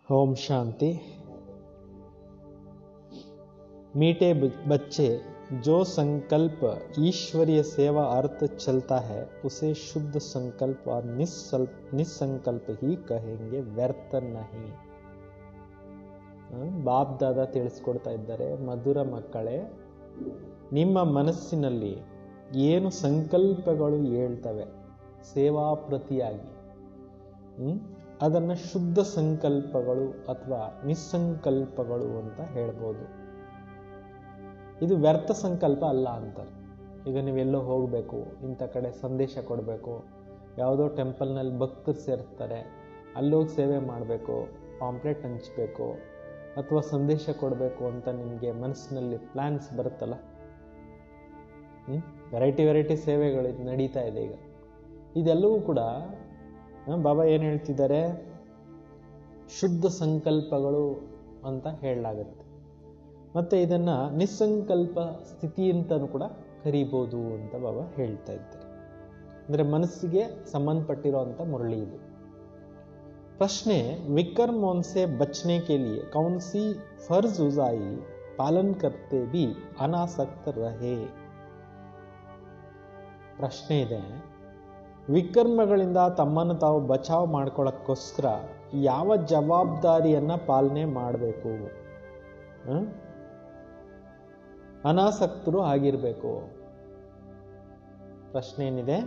ओम शांति। मीठे बच्चे, जो संकल्प ईश्वरीय सेवा अर्थ चलता है उसे शुद्ध संकल्प और निसंकल्प ही कहेंगे, व्यर्थ नहीं। ಬಾಪ್ ದಾದಾ ತಿಳಿಸ್ಕೊಡ್ತಾ ಇದ್ದಾರೆ, ಮಧುರ ಮಕ್ಕಳೇ, ನಿಮ್ಮ ಮನಸ್ಸಿನಲ್ಲಿ ಏನು ಸಂಕಲ್ಪಗಳು ಹೇಳ್ತವೆ ಸೇವಾ ಪ್ರತಿಯಾಗಿ, ಅದನ್ನು ಶುದ್ಧ ಸಂಕಲ್ಪಗಳು ಅಥವಾ ನಿಸ್ಸಂಕಲ್ಪಗಳು ಅಂತ ಹೇಳ್ಬೋದು. ಇದು ವ್ಯರ್ಥ ಸಂಕಲ್ಪ ಅಲ್ಲ ಅಂತಾರೆ. ಈಗ ನೀವೆಲ್ಲೋ ಹೋಗಬೇಕು, ಇಂಥ ಕಡೆ ಸಂದೇಶ ಕೊಡಬೇಕು, ಯಾವುದೋ ಟೆಂಪಲ್ನಲ್ಲಿ ಭಕ್ತರು ಸೇರ್ತಾರೆ, ಅಲ್ಲೋಗಿ ಸೇವೆ ಮಾಡಬೇಕು, ಪಾಂಪ್ಲೆಟ್ ಹಂಚಬೇಕು ಅಥವಾ ಸಂದೇಶ ಕೊಡಬೇಕು ಅಂತ ನಿಮಗೆ ಮನಸ್ಸಿನಲ್ಲಿ ಪ್ಲ್ಯಾನ್ಸ್ ಬರುತ್ತಲ್ಲ. ವೆರೈಟಿ ಸೇವೆಗಳು ನಡೀತಾ ಇದೆ ಈಗ. ಇದೆಲ್ಲವೂ ಕೂಡ ಬಾಬಾ ಏನು ಹೇಳ್ತಿದ್ದಾರೆ, ಶುದ್ಧ ಸಂಕಲ್ಪಗಳು ಅಂತ ಹೇಳಲಾಗುತ್ತೆ. ಮತ್ತು ಇದನ್ನು ನಿಸ್ಸಂಕಲ್ಪ ಸ್ಥಿತಿ ಅಂತಲೂ ಕೂಡ ಕರಿಬೋದು ಅಂತ ಬಾಬಾ ಹೇಳ್ತಾ ಇದ್ದಾರೆ. ಅಂದರೆ ಮನಸ್ಸಿಗೆ ಸಂಬಂಧಪಟ್ಟಿರೋಂಥ ಮುರಳಿ ಇದು. प्रश्न है, विकर्मों से बचने के लिए कौन सी फर्ज उजाई पालन करते भी अनासक्त रहे? ಪ್ರಶ್ನೆ ಇದೆ, ವಿಕರ್ಮಗಳಿಂದ ತಮ್ಮನ್ನು ತಾವು ಬಚಾವ್ ಮಾಡ್ಕೊಳ್ಳೋಕ್ಕೋಸ್ಕರ ಯಾವ ಜವಾಬ್ದಾರಿಯನ್ನ ಪಾಲನೆ ಮಾಡಬೇಕು, ಅನಾಸಕ್ತರು ಆಗಿರಬೇಕು. ಪ್ರಶ್ನೆ ಏನಿದೆ,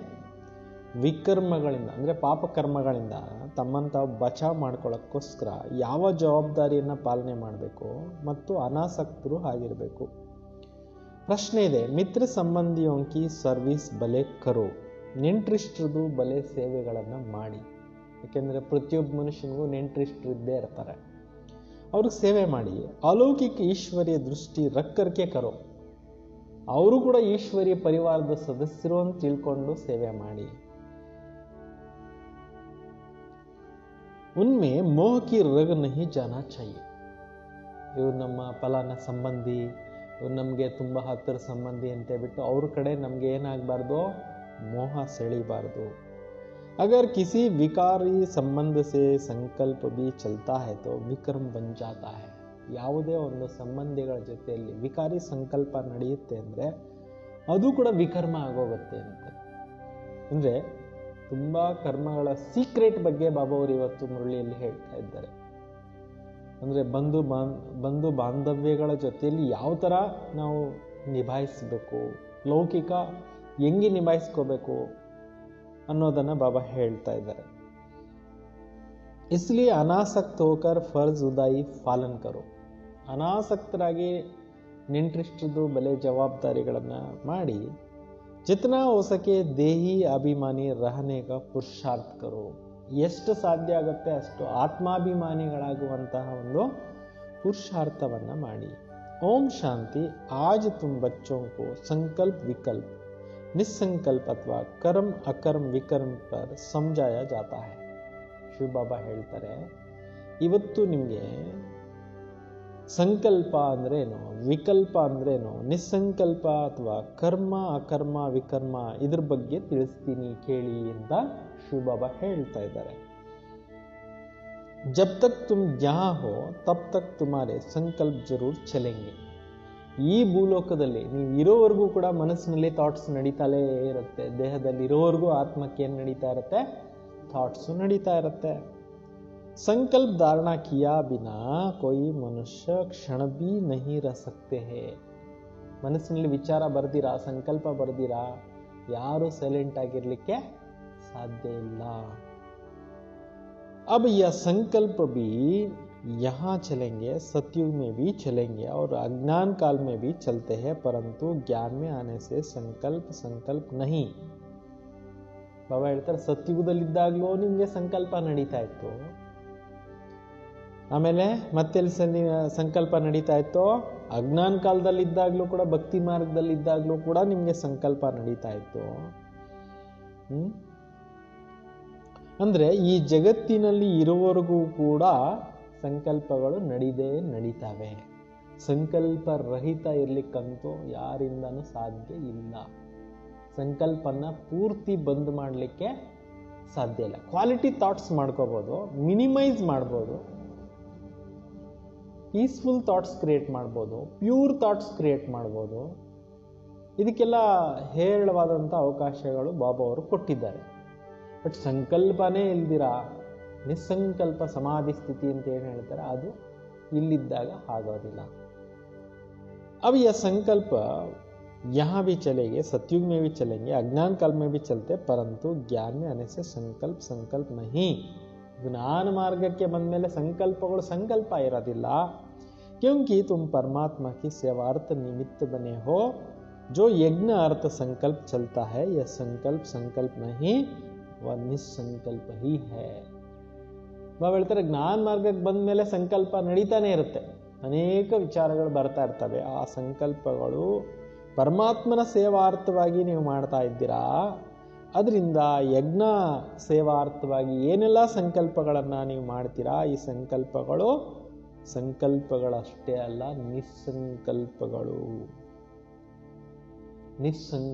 ವಿಕರ್ಮಗಳಿಂದ ಅಂದರೆ ಪಾಪಕರ್ಮಗಳಿಂದ ತಮ್ಮನ್ನು ತಾವು ಬಚಾವ್ ಮಾಡ್ಕೊಳ್ಳೋಕ್ಕೋಸ್ಕರ ಯಾವ ಜವಾಬ್ದಾರಿಯನ್ನು ಪಾಲನೆ ಮಾಡಬೇಕು ಮತ್ತು ಅನಾಸಕ್ತರು ಆಗಿರಬೇಕು. ಪ್ರಶ್ನೆ ಇದೆ, ಮಿತ್ರ ಸಂಬಂಧಿಯೋಂಕಿ ಸರ್ವಿಸ್ ಬಲೆ ಕರೋ, ನೆಂಟ್ರಿಷ್ಟ್ರದು ಬಲೆ ಸೇವೆಗಳನ್ನು ಮಾಡಿ. ಯಾಕೆಂದರೆ ಪ್ರತಿಯೊಬ್ಬ ಮನುಷ್ಯನಿಗೂ ನೆಂಟ್ರಿಷ್ಟ್ರು ಇದ್ದೇ ಇರ್ತಾರೆ, ಅವ್ರಿಗೆ ಸೇವೆ ಮಾಡಿ. ಅಲೌಕಿಕ ಈಶ್ವರಿಯ ದೃಷ್ಟಿ ರಕ್ಕರ್ಕೆ ಕರೋ, ಅವರು ಕೂಡ ಈಶ್ವರಿಯ ಪರಿವಾರದ ಸದಸ್ಯರು ಅಂತ ತಿಳ್ಕೊಂಡು ಸೇವೆ ಮಾಡಿ. उनमें मोह की रग नहीं जाना चाहिए. ಇವ್ರು ನಮ್ಮ ಫಲಾನ ಸಂಬಂಧಿ, ಇವ್ರು ನಮಗೆ ತುಂಬ ಹತ್ತಿರ ಸಂಬಂಧಿ ಅಂತ ಬಿಟ್ಟು ಅವ್ರ ಕಡೆ ನಮಗೆ ಏನಾಗಬಾರ್ದು, ಮೋಹ ಸೆಳಿಬಾರ್ದು. अगर किसी विकारी संबंध से संकल्प भी चलता है तो विकर्म बन जाता है. ಯಾವುದೇ ಒಂದು ಸಂಬಂಧಿಗಳ ಜೊತೆಯಲ್ಲಿ ವಿಕಾರಿ ಸಂಕಲ್ಪ ನಡೆಯುತ್ತೆ ಅಂದರೆ ಅದು ಕೂಡ ವಿಕರ್ಮ ಆಗೋಗುತ್ತೆ ಅಂತ. ಅಂದರೆ ತುಂಬ ಕರ್ಮಗಳ ಸೀಕ್ರೆಟ್ ಬಗ್ಗೆ ಬಾಬಾ ಅವರು ಇವತ್ತು ಮುರಳಿಯಲ್ಲಿ ಹೇಳ್ತಾ ಇದ್ದಾರೆ. ಅಂದರೆ ಬಂಧು ಬಾಂಧವ್ಯಗಳ ಜೊತೆಯಲ್ಲಿ ಯಾವ ಥರ ನಾವು ನಿಭಾಯಿಸಬೇಕು, ಲೌಕಿಕ ಹೆಂಗೆ ನಿಭಾಯಿಸ್ಕೋಬೇಕು ಅನ್ನೋದನ್ನು ಬಾಬಾ ಹೇಳ್ತಾ ಇದ್ದಾರೆ. इसलिए अनासक्त होकर फर्ज उदाई पालन करो. ಅನಾಸಕ್ತರಾಗಿ ನೆಂಟ್ರಿಷ್ಟ್ರದ್ದು ಬಲೆ ಜವಾಬ್ದಾರಿಗಳನ್ನು ಮಾಡಿ, जितना हो सके ದೇಹಿ ಅಭಿಮಾನಿ रहने का पुरुषार्थ करो. ಎಷ್ಟು ಸಾಧ್ಯ ಆಗುತ್ತೆ ಅಷ್ಟು ಆತ್ಮಾಭಿಮಾನಿಗಳಾಗುವಂತಹ ಒಂದು ಪುರುಷಾರ್ಥವನ್ನು ಮಾಡಿ. ಓಂ ಶಾಂತಿ. आज तुम बच्चों को संकल्प विकल्प निसंकल्प अथवा कर्म अकर्म विकर्म पर समझाया जाता है. ಶಿವ ಬಾಬಾ ಹೇಳ್ತಾರೆ, ಇವತ್ತು ನಿಮಗೆ ಸಂಕಲ್ಪ ಅಂದ್ರೇನು, ವಿಕಲ್ಪ ಅಂದ್ರೇನು, ನಿಸ್ಸಂಕಲ್ಪ ಅಥವಾ ಕರ್ಮ ಅಕರ್ಮ ವಿಕರ್ಮ ಇದ್ರ ಬಗ್ಗೆ ತಿಳಿಸ್ತೀನಿ ಕೇಳಿ ಅಂತ ಶಿವ ಬಾಬಾ ಹೇಳ್ತಾ ಇದ್ದಾರೆ. ಜಬ್ ತಕ್ ತುಮ್ ಜಹಾ ಹೋ ತಬ್ ತಕ್ ತುಮಾರೆ ಸಂಕಲ್ಪ ಜರೂರ್ ಚಲೆಂಗೆ. ಈ ಭೂಲೋಕದಲ್ಲಿ ನೀವು ಇರೋವರೆಗೂ ಕೂಡ ಮನಸ್ಸಿನಲ್ಲಿ ಥಾಟ್ಸ್ ನಡೀತಾಲೇ ಇರುತ್ತೆ. ದೇಹದಲ್ಲಿ ಇರೋವರೆಗೂ ಆತ್ಮಕ್ಕೆ ಏನು ನಡೀತಾ ಇರುತ್ತೆ, ಥಾಟ್ಸು ನಡೀತಾ ಇರುತ್ತೆ. संकल्प धारणा किया बिना कोई मनुष्य क्षण भी नहीं रह सकते हैं. ಮನಸ್ಸಿನಲ್ಲಿ ವಿಚಾರ ಬರ್ದಿರಾ, ಸಂಕಲ್ಪ ಬರ್ದಿರಾ, ಯಾರು ಸೈಲೆಂಟ್ ಆಗಿರ್ಲಿಕ್ಕೆ ಸಾಧ್ಯ ಇಲ್ಲ. अब यह संकल्प भी यहाँ चलेंगे, सतयुग में भी चलेंगे और अज्ञान काल में भी चलते हैं, परंतु ज्ञान में आने से संकल्प नहीं. ಬಾಬಾ ಹೇಳ್ತಾರೆ, ಸತ್ಯುಗದಲ್ಲಿದ್ದಾಗಲೂ ನಿಮಗೆ ಸಂಕಲ್ಪ ನಡೀತಾ ಇತ್ತು, ಆಮೇಲೆ ಮತ್ತೆ ಸಂಕಲ್ಪ ನಡೀತಾ ಇತ್ತು. ಅಜ್ಞಾನ ಕಾಲದಲ್ಲಿದ್ದಾಗಲೂ ಕೂಡ, ಭಕ್ತಿ ಮಾರ್ಗದಲ್ಲಿದ್ದಾಗಲೂ ಕೂಡ ನಿಮಗೆ ಸಂಕಲ್ಪ ನಡೀತಾ ಇತ್ತು. ಅಂದ್ರೆ ಈ ಜಗತ್ತಿನಲ್ಲಿ ಇರುವವರೆಗೂ ಕೂಡ ಸಂಕಲ್ಪಗಳು ನಡೀತಾವೆ. ಸಂಕಲ್ಪ ರಹಿತ ಇರ್ಲಿಕ್ಕಂತೂ ಯಾರಿಂದನೂ ಸಾಧ್ಯ ಇಲ್ಲ. ಸಂಕಲ್ಪನ ಪೂರ್ತಿ ಬಂದ್ ಮಾಡಲಿಕ್ಕೆ ಸಾಧ್ಯ ಇಲ್ಲ. ಕ್ವಾಲಿಟಿ ಥಾಟ್ಸ್ ಮಾಡ್ಕೋಬೋದು, ಮಿನಿಮೈಸ್ ಮಾಡ್ಬೋದು, ಪೀಸ್ಫುಲ್ ಥಾಟ್ಸ್ ಕ್ರಿಯೇಟ್ ಮಾಡ್ಬೋದು, ಪ್ಯೂರ್ ಥಾಟ್ಸ್ ಕ್ರಿಯೇಟ್ ಮಾಡ್ಬೋದು. ಇದಕ್ಕೆಲ್ಲ ಹೇರಳವಾದಂಥ ಅವಕಾಶಗಳು ಬಾಬಾ ಅವರು ಕೊಟ್ಟಿದ್ದಾರೆ. ಬಟ್ ಸಂಕಲ್ಪನೇ ಇಲ್ದಿರ ನಿಸ್ಸಂಕಲ್ಪ ಸಮಾಧಿ ಸ್ಥಿತಿ ಅಂತ ಏನು ಹೇಳ್ತಾರೆ, ಅದು ಇಲ್ಲಿದ್ದಾಗ ಆಗೋದಿಲ್ಲ. अब यह संकल्प यहाँ भी चलेंगे, सतयुग में भी चलेंगे, अज्ञान काल में भी चलते, परंतु ज्ञान में आने से संकल्प नहीं. ಜ್ಞಾನ ಮಾರ್ಗಕ್ಕೆ ಬಂದ ಮೇಲೆ ಸಂಕಲ್ಪಗಳು ಸಂಕಲ್ಪ ಇರೋದಿಲ್ಲ. क्योंकि तुम परमात्मा की सेवार्थ निमित्त बने हो. जो यज्ञ अर्थ संकल्प चलता है, यह संकल्प नहीं, वह निस्संकल्प ही है. ನಾವು ಹೇಳ್ತಾರೆ ಜ್ಞಾನ ಮಾರ್ಗಕ್ಕೆ ಬಂದ ಮೇಲೆ ಸಂಕಲ್ಪ ನಡೀತಾನೆ ಇರುತ್ತೆ, ಅನೇಕ ವಿಚಾರಗಳು ಬರ್ತಾ ಇರ್ತವೆ. ಆ ಸಂಕಲ್ಪಗಳು ಪರಮಾತ್ಮನ ಸೇವಾರ್ಥವಾಗಿ ನೀವು ಮಾಡ್ತಾ ಇದ್ದೀರಾ. ಅದರಿಂದ ಯಜ್ಞ ಸೇವಾರ್ಥವಾಗಿ ಏನೆಲ್ಲ ಸಂಕಲ್ಪಗಳನ್ನು ನೀವು ಮಾಡ್ತೀರಾ, ಈ ಸಂಕಲ್ಪಗಳಷ್ಟೇ ಅಲ್ಲ, ನಿಸ್ಸಂಕಲ್ಪಗಳು.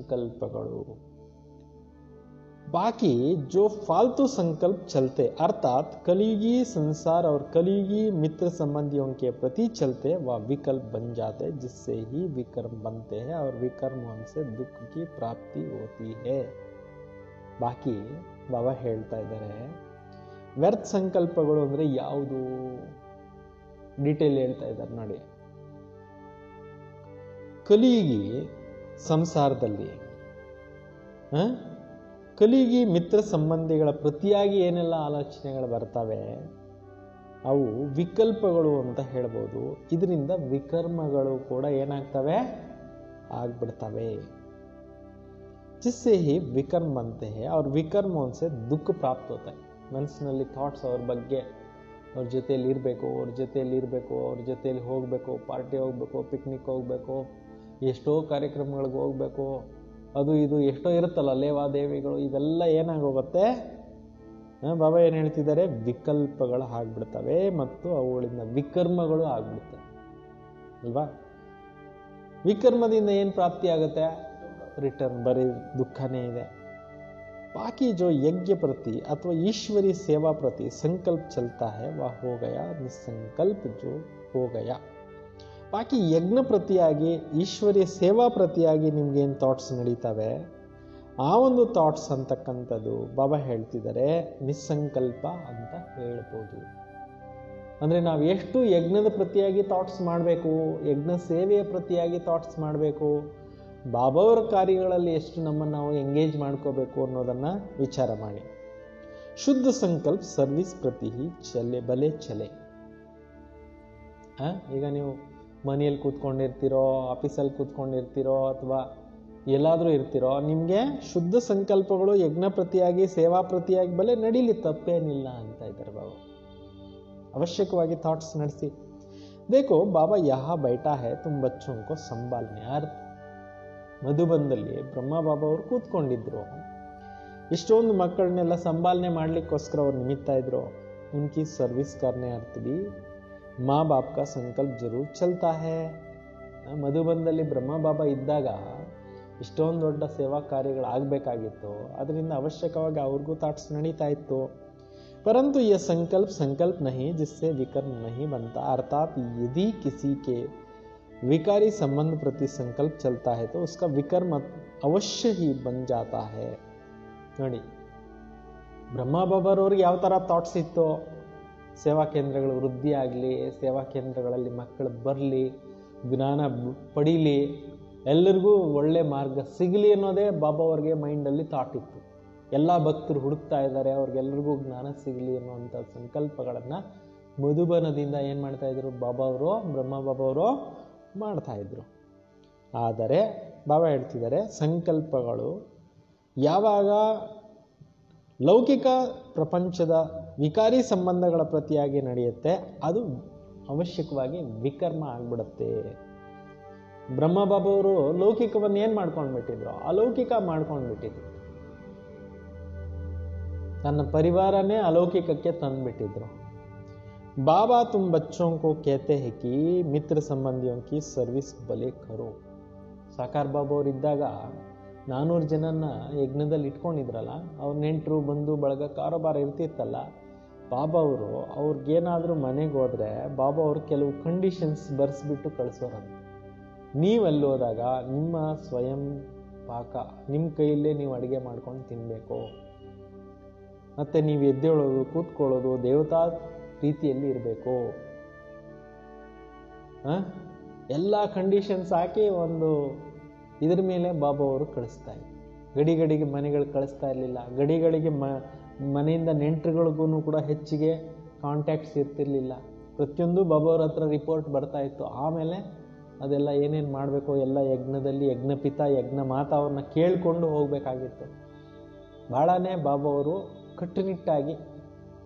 बाकी जो फालतू संकल्प चलते, अर्थात कलयुगी संसार और कलयुगी मित्र संबंधियों के प्रति चलते, वह विकल्प बन जाते, जिससे ही विकर्म बनते हैं और विकर्म से दुख की प्राप्ति होती है. बाकी ಬಾಬಾ ಹೇಳ್ತಾ ಇದ್ದಾರೆ, ವ್ಯರ್ಥ ಸಂಕಲ್ಪಗಳು ಅಂದ್ರೆ ಯಾವುದು ಡೀಟೇಲ್ ಹೇಳ್ತಾ ಇದ್ದಾರೆ ನೋಡಿ. ಕಲಿಯುಗಿ ಸಂಸಾರದಲ್ಲಿ ಕಲಿಯುಗಿ ಮಿತ್ರ ಸಂಬಂಧಿಗಳ ಪ್ರತಿಯಾಗಿ ಏನೆಲ್ಲ ಆಲೋಚನೆಗಳು ಬರ್ತವೆ, ಅವು ವಿಕಲ್ಪಗಳು ಅಂತ ಹೇಳ್ಬೋದು. ಇದರಿಂದ ವಿಕರ್ಮಗಳು ಕೂಡ ಏನಾಗ್ತವೆ, ಆಗ್ಬಿಡ್ತವೆ. जिससे ही विकर्म बनते हैं और विकर्मों से दुख प्राप्त होता है. ಮನಸ್ಸಿನಲ್ಲಿ ಥಾಟ್ಸ್ ಅವ್ರ ಬಗ್ಗೆ, ಅವ್ರ ಜೊತೆಯಲ್ಲಿ ಇರಬೇಕು, ಅವ್ರ ಜೊತೆಯಲ್ಲಿ ಹೋಗಬೇಕು, ಪಾರ್ಟಿ ಹೋಗಬೇಕು, ಪಿಕ್ನಿಕ್ ಹೋಗಬೇಕು, ಎಷ್ಟೋ ಕಾರ್ಯಕ್ರಮಗಳಿಗೆ ಹೋಗಬೇಕು, ಅದು ಇದು ಎಷ್ಟೋ ಇರುತ್ತಲ್ಲ ಲೇವಾದೇವಿಗಳು, ಇವೆಲ್ಲ ಏನಾಗೋಗುತ್ತೆ, ಬಾಬಾ ಏನು ಹೇಳ್ತಿದ್ದಾರೆ, ವಿಕಲ್ಪಗಳು ಆಗ್ಬಿಡ್ತವೆ ಮತ್ತು ಅವುಗಳಿಂದ ವಿಕರ್ಮಗಳು ಆಗ್ಬಿಡ್ತವೆ ಅಲ್ವಾ. ವಿಕರ್ಮದಿಂದ ಏನು ಪ್ರಾಪ್ತಿ ಆಗುತ್ತೆ, रिटर्न बड़े दुखने ಇದೆ. बाकी जो यज्ञ प्रति अथवा ईश्वरीय सेवा प्रति संकल्प चलता है, वह हो गया निसंकल्प जो हो गया. बाकी यज्ञ ಪ್ರತಿಯಾಗಿ ಈಶ್ವರೀಯ ಸೇವಾ ಪ್ರತಿಯಾಗಿ ನಿಮ್ಗೆ ಏನು ಥಾಟ್ಸ್ ನಡೀತವೆ, ಆ ಒಂದು ಥಾಟ್ಸ್ ಅಂತಕ್ಕಂಥದ್ದು ಬಾಬಾ ಹೇಳ್ತಿದ್ದಾರೆ ನಿಸ್ಸಂಕಲ್ಪ ಅಂತ ಹೇಳ್ಬೋದು. ಅಂದ್ರೆ ನಾವು ಎಷ್ಟು ಯಜ್ಞದ ಪ್ರತಿಯಾಗಿ ಥಾಟ್ಸ್ ಮಾಡಬೇಕು, ಯಜ್ಞ ಸೇವೆಯ ಪ್ರತಿಯಾಗಿ ಥಾಟ್ಸ್ ಮಾಡಬೇಕು, ಬಾಬಾ ಅವರ ಕಾರ್ಯಗಳಲ್ಲಿ ಎಷ್ಟು ನಮ್ಮನ್ನು ನಾವು ಎಂಗೇಜ್ ಮಾಡ್ಕೋಬೇಕು ಅನ್ನೋದನ್ನ ವಿಚಾರ ಮಾಡಿ. ಶುದ್ಧ ಸಂಕಲ್ಪ ಸರ್ವಿಸ್ ಪ್ರತಿ ಚಲೆ ಬಲೆ ಚಲೆ. ಈಗ ನೀವು ಮನೆಯಲ್ಲಿ ಕೂತ್ಕೊಂಡಿರ್ತೀರೋ, ಆಫೀಸಲ್ಲಿ ಕೂತ್ಕೊಂಡಿರ್ತೀರೋ, ಅಥವಾ ಎಲ್ಲಾದರೂ ಇರ್ತೀರೋ, ನಿಮಗೆ ಶುದ್ಧ ಸಂಕಲ್ಪಗಳು ಯಜ್ಞ ಪ್ರತಿಯಾಗಿ ಸೇವಾ ಪ್ರತಿಯಾಗಿ ಬಲೆ ನಡೀಲಿ, ತಪ್ಪೇನಿಲ್ಲ ಅಂತ ಇದ್ದಾರೆ ಬಾಬಾ. ಅವಶ್ಯಕವಾಗಿ ಥಾಟ್ಸ್ ನಡೆಸಿ. देखो बाबा यहाँ बैठा है, तुम बच्चों को संभालने. अर्थ ಮಧುಬನದಲ್ಲಿ ಬ್ರಹ್ಮ ಬಾಬಾ ಅವರು ಕೂತ್ಕೊಂಡಿದ್ರು, ಇಷ್ಟೊಂದು ಮಕ್ಕಳನ್ನೆಲ್ಲ ಸಂಭಾಲನೆ ಮಾಡ್ಲಿಕ್ಕೋಸ್ಕರ ಅವ್ರು ನಿಮಿತ್ತಾ ಇದ್ರು. ಉನ್ಕಿ ಸರ್ವಿಸ್ ಕರ್ನೆ ಅರ್ಥ ಬಿ ಮಾ ಬಾಪ್ ಕಾ ಸಂಕಲ್ಪ ಜರೂರ್ ಚಲ್ತಾ ಹೈ. ಮಧುಬನದಲ್ಲಿ ಬ್ರಹ್ಮ ಬಾಬಾ ಇದ್ದಾಗ ಇಷ್ಟೊಂದು ದೊಡ್ಡ ಸೇವಾ ಕಾರ್ಯಗಳಾಗಬೇಕಾಗಿತ್ತು, ಅದರಿಂದ ಅವಶ್ಯಕವಾಗಿ ಅವ್ರಿಗೂ ಥಾಟ್ಸ್ ನಡೀತಾ ಇತ್ತು. परंतु यह संकल्प नहीं जिससे विकर्म नहीं बनता. अर्थात यदि किसी के विकारी संबंध प्रति संकल्प चलता है तो उसका विकर्म अवश्य ही बन जाता है. ನೋಡಿ, ಬ್ರಹ್ಮ ಬಾಬಾರವ್ರಿಗೆ ಯಾವ ಥರ ಥಾಟ್ಸ್ ಇತ್ತು, ಸೇವಾ ಕೇಂದ್ರಗಳು ವೃದ್ಧಿ ಆಗಲಿ, ಸೇವಾ ಕೇಂದ್ರಗಳಲ್ಲಿ ಮಕ್ಕಳು ಬರಲಿ, ಜ್ಞಾನ ಪಡೀಲಿ, ಎಲ್ಲರಿಗೂ ಒಳ್ಳೆ ಮಾರ್ಗ ಸಿಗಲಿ ಅನ್ನೋದೇ ಬಾಬಾ ಅವ್ರಿಗೆ ಮೈಂಡಲ್ಲಿ ಥಾಟ್ ಇತ್ತು. ಎಲ್ಲ ಭಕ್ತರು ಹುಡುಕ್ತಾ ಇದ್ದಾರೆ, ಅವ್ರಿಗೆಲ್ಲರಿಗೂ ಜ್ಞಾನ ಸಿಗಲಿ ಅನ್ನುವಂಥ ಸಂಕಲ್ಪಗಳನ್ನು ಮಧುಬನದಿಂದ ಏನು ಮಾಡ್ತಾ ಇದ್ರು, ಬ್ರಹ್ಮ ಬಾಬಾ ಅವರು ಮಾಡ್ತಾ ಇದ್ರು. ಆದರೆ ಬಾಬಾ ಹೇಳ್ತಿದ್ದಾರೆ, ಸಂಕಲ್ಪಗಳು ಯಾವಾಗ ಲೌಕಿಕ ಪ್ರಪಂಚದ ವಿಕಾರಿ ಸಂಬಂಧಗಳ ಪ್ರತಿಯಾಗಿ ನಡೆಯುತ್ತೆ, ಅದು ಅವಶ್ಯಕವಾಗಿ ವಿಕರ್ಮ ಆಗ್ಬಿಡುತ್ತೆ. ಬ್ರಹ್ಮ ಬಾಬಾ ಅವರು ಲೌಕಿಕವನ್ನು ಏನು ಮಾಡ್ಕೊಂಡ್ಬಿಟ್ಟಿದ್ರು, ಅಲೌಕಿಕ ಮಾಡ್ಕೊಂಡ್ಬಿಟ್ಟಿದ್ರು. ತನ್ನ ಪರಿವಾರನೇ ಅಲೌಕಿಕಕ್ಕೆ ತಂದುಬಿಟ್ಟಿದ್ರು. बाबा तुम बच्चों को कहते हैं कि मित्र संबंधियों की सर्विस भले करो. ಸಾಕಾರ್ ಬಾಬಾ ಅವರು ಇದ್ದಾಗ 400 ಜನನ್ನ ಯಜ್ಞದಲ್ಲಿ ಇಟ್ಕೊಂಡಿದ್ರಲ್ಲ, ಅವ್ರ ನೆಂಟರು ಬಂಧು ಬಳಗ ಕಾರೋಬಾರ ಇರ್ತಿತ್ತಲ್ಲ, ಬಾಬಾ ಅವರು ಅವ್ರಿಗೇನಾದರೂ ಮನೆಗೆ ಹೋದರೆ ಬಾಬಾ ಅವರು ಕೆಲವು ಕಂಡೀಷನ್ಸ್ ಬರೆಸ್ಬಿಟ್ಟು ಕಳಿಸೋರಂತೆ. ನೀವು ಅಲ್ಲಿ ಹೋದಾಗ ನಿಮ್ಮ ಸ್ವಯಂ ಪಾಕ ನಿಮ್ಮ ಕೈಯಲ್ಲೇ ನೀವು ಅಡುಗೆ ಮಾಡ್ಕೊಂಡು ತಿನ್ನಬೇಕು, ಮತ್ತು ನೀವು ಎದ್ದೇಳೋದು ಕೂತ್ಕೊಳ್ಳೋದು ದೇವತಾ ರೀತಿಯಲ್ಲಿ ಇರಬೇಕು. ಎಲ್ಲ ಕಂಡೀಷನ್ಸ್ ಹಾಕಿ ಒಂದು ಇದ್ರ ಮೇಲೆ ಬಾಬಾ ಅವರು ಕಳಿಸ್ತಾ ಇದ್ರು. ಗಡಿಗಳಿಗೆ ಮನೆಗಳು ಕಳಿಸ್ತಾ ಇರಲಿಲ್ಲ. ಗಡಿಗಳಿಗೆ ಮನೆಯಿಂದ ನೆಂಟರುಗಳಿಗೂ ಕೂಡ ಹೆಚ್ಚಿಗೆ ಕಾಂಟ್ಯಾಕ್ಟ್ಸ್ ಇರ್ತಿರ್ಲಿಲ್ಲ. ಪ್ರತಿಯೊಂದು ಬಾಬಾ ಅವ್ರ ಹತ್ರ ರಿಪೋರ್ಟ್ ಬರ್ತಾ ಇತ್ತು. ಆಮೇಲೆ ಅದೆಲ್ಲ ಏನೇನು ಮಾಡಬೇಕು ಎಲ್ಲ ಯಜ್ಞದಲ್ಲಿ ಯಜ್ಞಪಿತ ಯಜ್ಞ ಮಾತಾ ಅವ್ರನ್ನ ಕೇಳಿಕೊಂಡು ಹೋಗಬೇಕಾಗಿತ್ತು. ಭಾಳನೇ ಬಾಬಾ ಅವರು ಕಟ್ಟುನಿಟ್ಟಾಗಿ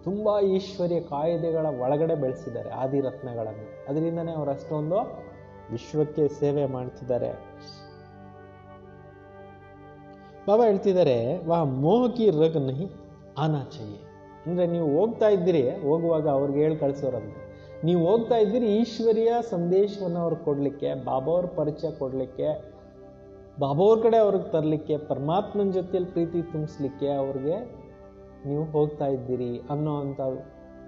ತುಂಬ ಈಶ್ವರ್ಯ ಕಾಯ್ದೆಗಳ ಒಳಗಡೆ ಬೆಳೆಸಿದ್ದಾರೆ ಆದಿರತ್ನಗಳನ್ನು. ಅದರಿಂದನೇ ಅವರು ಅಷ್ಟೊಂದು ವಿಶ್ವಕ್ಕೆ ಸೇವೆ ಮಾಡ್ತಿದ್ದಾರೆ. ಬಾಬಾ ಹೇಳ್ತಿದ್ದಾರೆ, ವಾ ಮೋಹಕಿ ರಗ್ ನಹಿ ಆನಾ ಚಾಹಿಯೆ. ಅಂದರೆ ನೀವು ಹೋಗ್ತಾ ಇದ್ದೀರಿ, ಹೋಗುವಾಗ ಅವ್ರಿಗೆ ಹೇಳಿ ಕಳಿಸೋರಂತೆ, ನೀವು ಹೋಗ್ತಾ ಇದ್ದೀರಿ ಈಶ್ವರ್ಯ ಸಂದೇಶವನ್ನು ಅವ್ರಿಗೆ ಕೊಡಲಿಕ್ಕೆ, ಬಾಬಾ ಅವ್ರ ಪರಿಚಯ ಕೊಡಲಿಕ್ಕೆ, ಬಾಬಾ ಅವ್ರ ಕಡೆ ಅವ್ರಿಗೆ ತರಲಿಕ್ಕೆ, ಪರಮಾತ್ಮನ ಜೊತೆಯಲ್ಲಿ ಪ್ರೀತಿ ತುಂಬಿಸ್ಲಿಕ್ಕೆ ಅವ್ರಿಗೆ ನೀವು ಹೋಗ್ತಾ ಇದ್ದೀರಿ ಅನ್ನೋ ಅಂಥ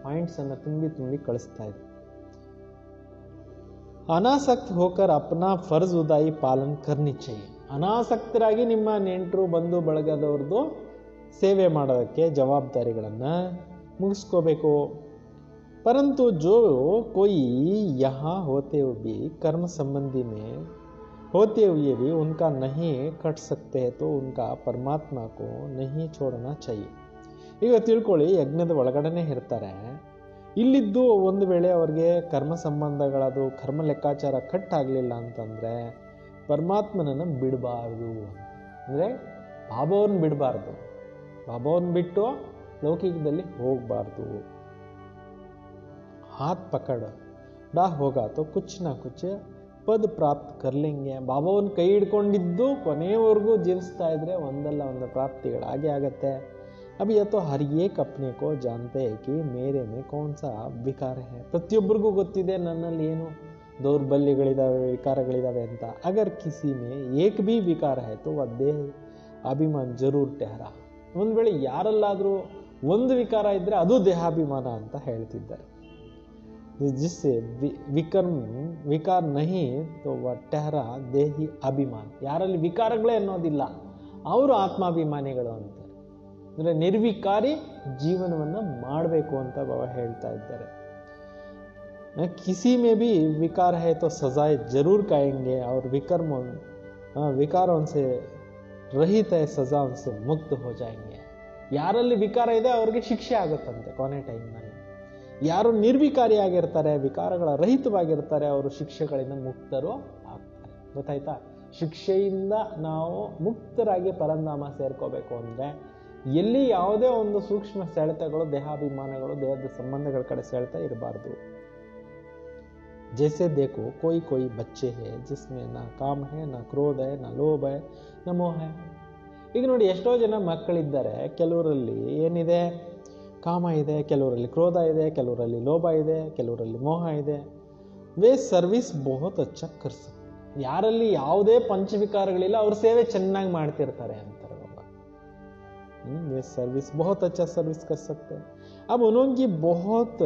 ಪಾಯಿಂಟ್ಸನ್ನು ತುಂಬಿ ಕಳಿಸ್ತಾ ಇದ್ರು. ಅನಾಸಕ್ತ ಹೋಕರ್ ಅಪ್ನಾ ಫರ್ಜ್ ಉದಾಯಿ ಪಾಲನ್ ಕರ್ನಿ ಚಾಹಿಯೆ. ಅನಾಸಕ್ತರಾಗಿ ನಿಮ್ಮ ನೆಂಟರು ಬಂಧು ಬಳಗದವ್ರದ್ದು ಸೇವೆ ಮಾಡೋದಕ್ಕೆ ಜವಾಬ್ದಾರಿಗಳನ್ನು ಮುಗಿಸ್ಕೋಬೇಕು. परंतु जो कोई यहाँ होते हुए भी कर्म संबंधी में होते हुए भी उनका नहीं कट सकते हैं तो उनका परमात्मा को नहीं छोड़ना चाहिए. ಈಗ ತಿಳ್ಕೊಳ್ಳಿ, ಯಜ್ಞದ ಒಳಗಡೆನೆ ಇರ್ತಾರೆ, ಇಲ್ಲಿದ್ದು ಒಂದು ವೇಳೆ ಅವ್ರಿಗೆ ಕರ್ಮ ಸಂಬಂಧಗಳದು ಕರ್ಮ ಲೆಕ್ಕಾಚಾರ ಕಟ್ ಆಗಲಿಲ್ಲ ಅಂತಂದರೆ ಪರಮಾತ್ಮನನ್ನು ಬಿಡಬಾರ್ದು. ಅಂದರೆ ಬಾಬಾವ್ರನ್ನ ಬಿಡಬಾರ್ದು, ಬಾಬಾವ್ರನ್ನ ಬಿಟ್ಟು ಲೌಕಿಕದಲ್ಲಿ ಹೋಗಬಾರ್ದು. हाथ पकड़ डा होगा तो कुछ ना कुछ पद प्राप्त कर लेंगे. ಬಾಬಾವನ್ನ ಕೈ ಹಿಡ್ಕೊಂಡಿದ್ದು ಕೊನೆಯವರೆಗೂ ಜೀವಿಸ್ತಾ ಇದ್ರೆ ಒಂದಲ್ಲ ಒಂದು ಪ್ರಾಪ್ತಿಗಳು ಹಾಗೆ ಆಗತ್ತೆ. अब यह तो हर एक अपने को जानते हैं कि मेरे में कौन सा विकार है. ಪ್ರತಿಯೊಬ್ಬರಿಗೂ ಗೊತ್ತಿದೆ ನನ್ನಲ್ಲಿ ಏನು ದೌರ್ಬಲ್ಯಗಳಿದಾವೆ, ವಿಕಾರಗಳಿದಾವೆ ಅಂತ. अगर किसी में एक भी विकार है तो वह देह अभिमान जरूर ठहरा. ಒಂದು ವೇಳೆ ಯಾರಲ್ಲಾದರೂ ಒಂದು ವಿಕಾರ ಇದ್ರೆ ಅದು ದೇಹಾಭಿಮಾನ ಅಂತ ಹೇಳ್ತಿದ್ದಾರೆ. जिससे विकार नहीं तो वह ठहरा देही अभिमान. ಯಾರಲ್ಲಿ ವಿಕಾರಗಳೇ ಅನ್ನೋದಿಲ್ಲ ಅವರು ಆತ್ಮಾಭಿಮಾನಿಗಳು ಅಂತಾರೆ. ಅಂದರೆ ನಿರ್ವಿಕಾರಿ ಜೀವನವನ್ನು ಮಾಡಬೇಕು ಅಂತ ಬಾಬಾ ಹೇಳ್ತಾ ಇದ್ದಾರೆ. किसी में भी विकार है तो सजाएं जरूर खाएंगे और विकारों से रहित है सजाओं से मुक्त हो जाएंगे. ಯಾರಲ್ಲಿ ವಿಕಾರ ಇದೆ ಅವ್ರಿಗೆ ಶಿಕ್ಷೆ ಆಗುತ್ತಂತೆ ಕೊನೆ ಟೈಮ್ನಲ್ಲಿ. ಯಾರು ನಿರ್ವಿಕಾರಿಯಾಗಿರ್ತಾರೆ, ವಿಕಾರಗಳ ರಹಿತವಾಗಿರ್ತಾರೆ, ಅವರು ಶಿಕ್ಷೆಗಳಿಂದ ಮುಕ್ತರು ಆಗ್ತಾರೆ. ಗೊತ್ತಾಯ್ತಾ? ಶಿಕ್ಷೆಯಿಂದ ನಾವು ಮುಕ್ತರಾಗಿ ಪರಂಧಾಮ ಸೇರ್ಕೋಬೇಕು ಅಂದರೆ ಎಲ್ಲಿ ಯಾವುದೇ ಒಂದು ಸೂಕ್ಷ್ಮ ಸೆಳೆತಗಳು, ದೇಹಾಭಿಮಾನಗಳು, ದೇಹದ ಸಂಬಂಧಗಳ ಕಡೆ ಸೆಳೆತ ಇರಬಾರ್ದು. जैसे देखो कोई कोई बच्चे है जिसमें ना काम है, ना क्रोध है, ना लोभ है, ना मोह है. ಈಗ ನೋಡಿ, ಎಷ್ಟೋ ಜನ ಮಕ್ಕಳಿದ್ದಾರೆ, ಕೆಲವರಲ್ಲಿ ಏನಿದೆ ಕಾಮ ಇದೆ, ಕೆಲವರಲ್ಲಿ ಕ್ರೋಧ ಇದೆ, ಕೆಲವರಲ್ಲಿ ಲೋಭ ಇದೆ, ಕೆಲವರಲ್ಲಿ ಮೋಹ ಇದೆ. ವೇ ಸರ್ವಿಸ್ ಬಹುತ್ ಅಚ್ಚಾ ಕರ್ ಸಕ್ತೆ. ಯಾರಲ್ಲಿ ಯಾವುದೇ ಪಂಚವಿಕಾರಗಳಿಲ್ಲ ಅವ್ರ ಸೇವೆ ಚೆನ್ನಾಗಿ ಮಾಡ್ತಿರ್ತಾರೆ ಅಂತಾರೆ ಬಾಬಾ. वे सर्विस बहुत अच्छा सर्विस कर सकते हैं. अब उनकी बहुत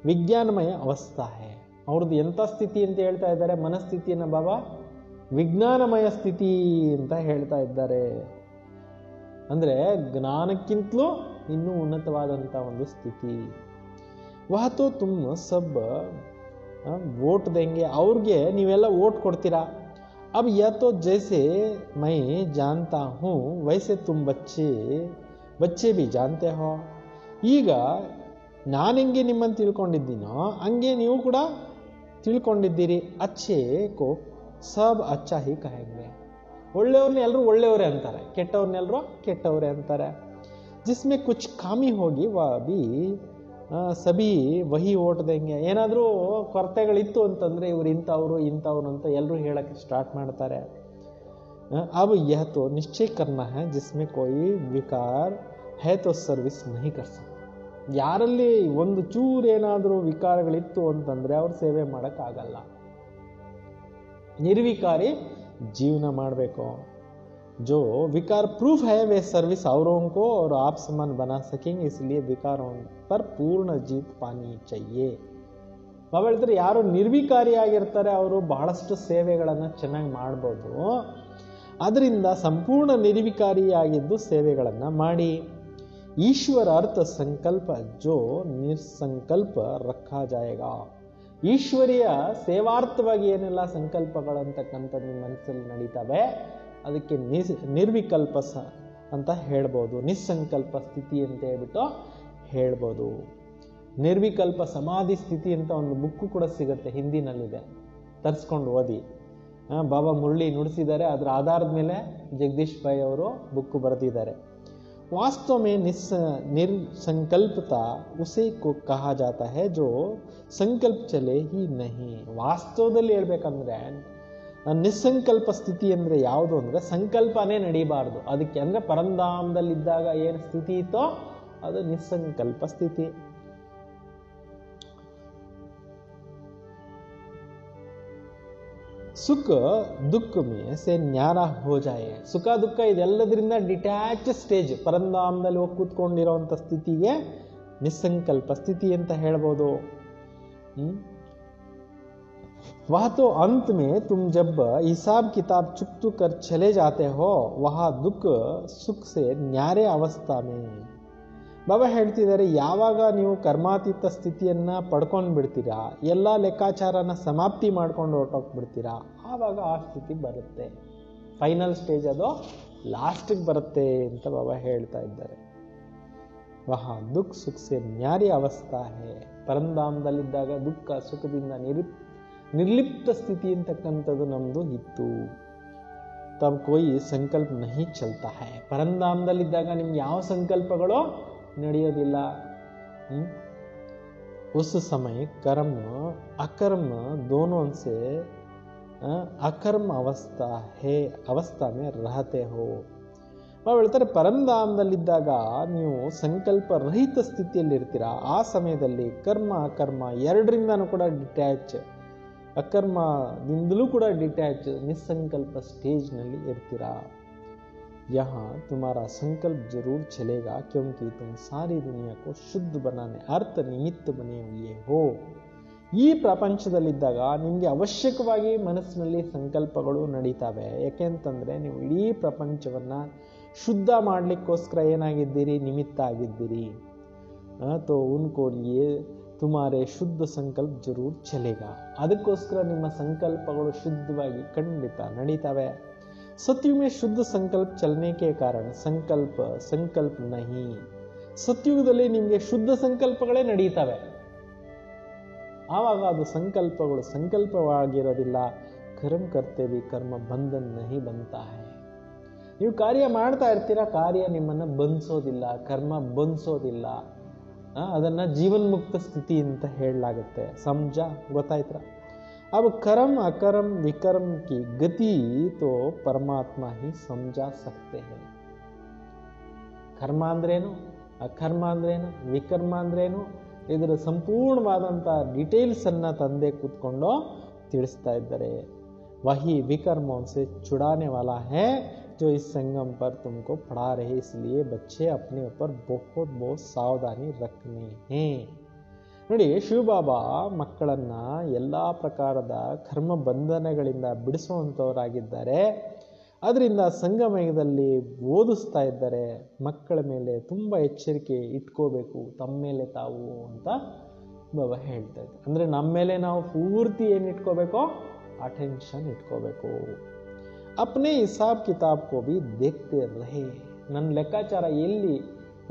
ವಿಜ್ಞಾನಮಯ ಅವಸ್ಥಾ ಹೇ. ಅವ್ರದ್ದು ಎಂಥ ಸ್ಥಿತಿ ಅಂತ ಹೇಳ್ತಾ ಇದ್ದಾರೆ, ಮನಸ್ಥಿತಿಯನ್ನು ಬಾಬಾ ವಿಜ್ಞಾನಮಯ ಸ್ಥಿತಿ ಅಂತ ಹೇಳ್ತಾ ಇದ್ದಾರೆ. ಅಂದರೆ ಜ್ಞಾನಕ್ಕಿಂತಲೂ ಇನ್ನೂ ಉನ್ನತವಾದಂಥ ಒಂದು ಸ್ಥಿತಿ. ವಹತೋ ತುಮ್ ಸಬ್ ವೋಟ್ ದೇಂಗೆ. ಅವ್ರಿಗೆ ನೀವೆಲ್ಲ ವೋಟ್ ಕೊಡ್ತೀರಾ. अब यह तो जैसे मैं जानता हूँ वैसे तुम बच्चे भी जानते हो. ಈಗ ನಾನು ಹೆಂಗೆ ನಿಮ್ಮನ್ನು ತಿಳ್ಕೊಂಡಿದ್ದೀನೋ ಹಂಗೆ ನೀವು ಕೂಡ ತಿಳ್ಕೊಂಡಿದ್ದೀರಿ. ಅಚ್ಚೆ ಕೋ ಸಬ್ ಅಚ್ಚಾ ಹಿ ಕಹೆಂಗೆ. ಒಳ್ಳೆಯವ್ರನ್ನ ಎಲ್ಲರೂ ಒಳ್ಳೆಯವರೇ ಅಂತಾರೆ, ಕೆಟ್ಟವ್ರನ್ನೆಲ್ಲರೂ ಕೆಟ್ಟವರೇ ಅಂತಾರೆ. ಜಿಸ್ಮೆ ಕುಚ್ ಕಾಮಿ ಹೋಗಿ ಬಿ ಸಬಿ ವಹಿ ಓಟ್ ದೇಂಗೆ. ಏನಾದರೂ ಕೊರತೆಗಳಿತ್ತು ಅಂತಂದರೆ ಇವ್ರು ಇಂಥವ್ರು ಅಂತ ಎಲ್ಲರೂ ಹೇಳೋಕ್ಕೆ ಸ್ಟಾರ್ಟ್ ಮಾಡ್ತಾರೆ. ಅಬ್ ಯಹ ತೋ ನಿಶ್ಚಯ ಕರ್ನಾ ಹೈ ಜಿಸ್ಮೆ ಕೋಯಿ ವಿಕಾರ ಹೈ ತೋ ಸರ್ವಿಸ್ ನಹಿ ಕರ್ ಸಕ್ತೆ. ಯಾರಲ್ಲಿ ಒಂದು ಚೂರು ಏನಾದರೂ ವಿಕಾರಗಳಿತ್ತು ಅಂತಂದರೆ ಅವ್ರು ಸೇವೆ ಮಾಡೋಕ್ಕಾಗಲ್ಲ. ನಿರ್ವಿಕಾರಿ ಜೀವನ ಮಾಡಬೇಕು. जो विकार प्रूफ है वे सर्विस औरों को और आप समान बना सकेंगे, इसलिए विकारों पर पूर्ण जीत पानी चाहिए. ಬಾಬಾ ಹೇಳ್ತಾರೆ, ಯಾರು ನಿರ್ವಿಕಾರಿಯಾಗಿರ್ತಾರೆ ಅವರು ಬಹಳಷ್ಟು ಸೇವೆಗಳನ್ನು ಚೆನ್ನಾಗಿ ಮಾಡ್ಬೋದು. ಅದರಿಂದ ಸಂಪೂರ್ಣ ನಿರ್ವಿಕಾರಿಯಾಗಿದ್ದು ಸೇವೆಗಳನ್ನು ಮಾಡಿ. ಈಶ್ವರ ಅರ್ಥ ಸಂಕಲ್ಪ ಜೋ ನಿರ್ಸಂಕಲ್ಪ ರಖಾ ಜಾಯೇಗಾ. ಈಶ್ವರಿಯ ಸೇವಾರ್ಥವಾಗಿ ಏನೆಲ್ಲ ಸಂಕಲ್ಪಗಳು ಅಂತಕ್ಕಂಥದ್ದು ನಿಮ್ಮ ಮನಸ್ಸಲ್ಲಿ ನಡೀತವೆ, ಅದಕ್ಕೆ ನಿರ್ವಿಕಲ್ಪ ಅಂತ ಹೇಳ್ಬೋದು, ನಿಸ್ಸಂಕಲ್ಪ ಸ್ಥಿತಿ ಅಂತ ಹೇಳ್ಬಿಟ್ಟು ಹೇಳ್ಬೋದು. ನಿರ್ವಿಕಲ್ಪ ಸಮಾಧಿ ಸ್ಥಿತಿ ಅಂತ ಒಂದು ಬುಕ್ಕು ಕೂಡ ಸಿಗುತ್ತೆ, ಹಿಂದಿನಲ್ಲಿದೆ, ತರಿಸ್ಕೊಂಡು ಓದಿ. ಬಾಬಾ ಮುರಳಿ ನುಡಿಸಿದ್ದಾರೆ, ಅದರ ಆಧಾರದ ಮೇಲೆ ಜಗದೀಶ್ ಭಾಯ್ ಅವರು ಬುಕ್ಕು ಬರೆದಿದ್ದಾರೆ. वास्तव में निर्संकल्पता उसे को कहा जाता है जो संकल्प चले ही नहीं. ವಾಸ್ತವದಲ್ಲಿ ಹೇಳ್ಬೇಕಂದ್ರೆ ನಿಸ್ಸಂಕಲ್ಪ ಸ್ಥಿತಿ ಅಂದ್ರೆ ಯಾವುದು ಅಂದ್ರೆ ಸಂಕಲ್ಪನೇ ನಡೀಬಾರ್ದು. ಅದಕ್ಕೆ ಅಂದ್ರೆ ಪರಂಧಾಮದಲ್ಲಿದ್ದಾಗ ಏನು ಸ್ಥಿತಿ ಇತ್ತೋ ಅದು ನಿಸ್ಸಂಕಲ್ಪ ಸ್ಥಿತಿ. ಸುಖ ದುಃಖ में से न्यारा हो जाए. ಸುಖ ದುಃಖ ಇದೆಲ್ಲದರಿಂದ ಡಿಟ್ಯಾಚ್ ಸ್ಟೇಜ್, ಪರಂಧಾಮದಲ್ಲಿ ಹೋಗಿ ಕೂತ್ಕೊಂಡಿರೋಂಥ ಸ್ಥಿತಿಗೆ ನಿಸ್ಸಂಕಲ್ಪ ಸ್ಥಿತಿ ಅಂತ ಹೇಳ್ಬೋದು. वह तो अंत में तुम जब हिसाब किताब चुकतू कर चले जाते हो वह दुख सुख से न्यारे अवस्था में. ಬಾಬಾ ಹೇಳ್ತಿದ್ದಾರೆ, ಯಾವಾಗ ನೀವು ಕರ್ಮಾತೀತ ಸ್ಥಿತಿಯನ್ನ ಪಡ್ಕೊಂಡು ಬಿಡ್ತೀರಾ, ಎಲ್ಲ ಲೆಕ್ಕಾಚಾರನ ಸಮಾಪ್ತಿ ಮಾಡ್ಕೊಂಡು ಹೊರಟೋಗ್ಬಿಡ್ತೀರಾ, ಆವಾಗ ಆ ಸ್ಥಿತಿ ಬರುತ್ತೆ. ಫೈನಲ್ ಸ್ಟೇಜ್ ಅದು ಲಾಸ್ಟಿಗೆ ಬರುತ್ತೆ ಅಂತ ಬಾಬಾ ಹೇಳ್ತಾ ಇದ್ದಾರೆ. ವಹ ದುಃಖ ಸುಖ ಸೆ ನ್ಯಾರಿ ಅವಸ್ಥಾ ಹೇ. ಪರಂಧಾಮದಲ್ಲಿದ್ದಾಗ ದುಃಖ ಸುಖದಿಂದ ನಿರ್ಲಿಪ್ತ ಸ್ಥಿತಿ ಅಂತಕ್ಕಂಥದ್ದು ನಮ್ದು ಇತ್ತು. ತಬ್ ಕೋಯಿ ಸಂಕಲ್ಪ ನಹಿ ಚಲ್ತಾ ಹೈ. ಪರಂಧಾಮದಲ್ಲಿದ್ದಾಗ ನಿಮ್ಗೆ ಯಾವ ಸಂಕಲ್ಪಗಳು ನಡೆಯೋದಿಲ್ಲ. उस समय कर्म अकर्म दोनों से अकर्म अवस्था में रहते हो. ನಾವು ಹೇಳ್ತಾರೆ, ಪರಂಧಾಮದಲ್ಲಿದ್ದಾಗ ನೀವು ಸಂಕಲ್ಪ ರಹಿತ ಸ್ಥಿತಿಯಲ್ಲಿ ಇರ್ತೀರಾ. ಆ ಸಮಯದಲ್ಲಿ ಕರ್ಮ ಅಕರ್ಮ ಎರಡರಿಂದನೂ ಕೂಡ ಡಿಟ್ಯಾಚ್, ಅಕರ್ಮದಿಂದಲೂ ಕೂಡ ಡಿಟ್ಯಾಚ್, ನಿಸ್ಸಂಕಲ್ಪ ಸ್ಟೇಜ್ನಲ್ಲಿ ಇರ್ತೀರಾ. यहाँ तुम्हारा संकल्प जरूर चलेगा क्योंकि तुम सारी दुनिया को शुद्ध बनाने अर्थ निमित्त बने हुए हो. ಈ ಪ್ರಪಂಚದಲ್ಲಿದ್ದಾಗ ನಿಮಗೆ ಅವಶ್ಯಕವಾಗಿ ಮನಸ್ಸಿನಲ್ಲಿ ಸಂಕಲ್ಪಗಳು ನಡೀತವೆ. ಯಾಕೆಂತಂದ್ರೆ ನೀವು ಇಡೀ ಪ್ರಪಂಚವನ್ನ ಶುದ್ಧ ಮಾಡಲಿಕ್ಕೋಸ್ಕರ ಏನಾಗಿದ್ದೀರಿ, ನಿಮಿತ್ತ ಆಗಿದ್ದೀರಿ. ತೋ ಉನ್ಕೋ ಲಿಯೇ ತುಮಾರೆ ಶುದ್ಧ ಸಂಕಲ್ಪ ಜರೂರ್ ಚಲೇಗಾ. ಅದಕ್ಕೋಸ್ಕರ ನಿಮ್ಮ ಸಂಕಲ್ಪಗಳು ಶುದ್ಧವಾಗಿ ಖಂಡಿತ ನಡೀತವೆ. सतयुग में शुद्ध संकल्प चलने के कारण संकल्प नहीं. ಸತ್ಯುಗದಲ್ಲಿ ನಿಮಗೆ ಶುದ್ಧ ಸಂಕಲ್ಪಗಳೇ ನಡೀತವೆ, ಆವಾಗ ಅದು ಸಂಕಲ್ಪಗಳು ಸಂಕಲ್ಪವಾಗಿರೋದಿಲ್ಲ. ಕರ್ಮ ಕರ್ತೇವಿ ಕರ್ಮ ಬಂಧನ್ ನಹಿ ಬಂತಾ ಹೈ. ನೀವು ಕಾರ್ಯ ಮಾಡ್ತಾ ಇರ್ತೀರಾ, ಕಾರ್ಯ ನಿಮ್ಮನ್ನ ಬಂಧಿಸೋದಿಲ್ಲ, ಕರ್ಮ ಬಂಧಿಸೋದಿಲ್ಲ. ಅದನ್ನ ಜೀವನ್ಮುಕ್ತ ಸ್ಥಿತಿ ಅಂತ ಹೇಳಲಾಗುತ್ತೆ. ಸಮಜ, ಗೊತ್ತಾಯ್ತಾ? अब कर्म अकर्म विकर्म की गति तो परमात्मा ही समझा सकते हैं. ಕರ್ಮ ಅಂದ್ರೇನು, ಅಕರ್ಮ ಅಂದ್ರೇನು, ವಿಕರ್ಮ ಅಂದ್ರೇನು, ಇದರ ಸಂಪೂರ್ಣವಾದಂಥ ಡೀಟೇಲ್ಸ್ ಅನ್ನ ತಂದೆ ಕೂತ್ಕೊಂಡು ತಿಳಿಸ್ತಾ ಇದ್ದಾರೆ. वही विकर्मों से छुड़ाने वाला है जो इस संगम पर तुमको पढ़ा रहे. इसलिए बच्चे अपने ऊपर बहुत बहुत सावधानी रखने हैं. ನೋಡಿ, ಶಿವಬಾಬಾ ಮಕ್ಕಳನ್ನ ಎಲ್ಲ ಪ್ರಕಾರದ ಕರ್ಮ ಬಂಧನಗಳಿಂದ ಬಿಡಿಸುವಂಥವರಾಗಿದ್ದಾರೆ. ಅದರಿಂದ ಸಂಗಮಯದಲ್ಲಿ ಓದಿಸ್ತಾ ಇದ್ದಾರೆ. ಮಕ್ಕಳ ಮೇಲೆ ತುಂಬ ಎಚ್ಚರಿಕೆ ಇಟ್ಕೋಬೇಕು, ತಮ್ಮ ಮೇಲೆ ತಾವು ಅಂತ ಬಾಬಾ ಹೇಳ್ತಾ ಇದ್ದಾರೆ. ಅಂದ್ರೆ ನಮ್ಮ ಮೇಲೆ ನಾವು ಪೂರ್ತಿ ಏನು ಇಟ್ಕೋಬೇಕು, ಅಟೆನ್ಷನ್ ಇಟ್ಕೋಬೇಕು. ಅಪ್ನೇ ಹಿಸಾಬ್ ಕಿತಾಬ್ ಕೋ ಭಿ ದೇಖ್ತೆ ರಹೇ. ನನ್ನ ಲೆಕ್ಕಾಚಾರ ಎಲ್ಲಿ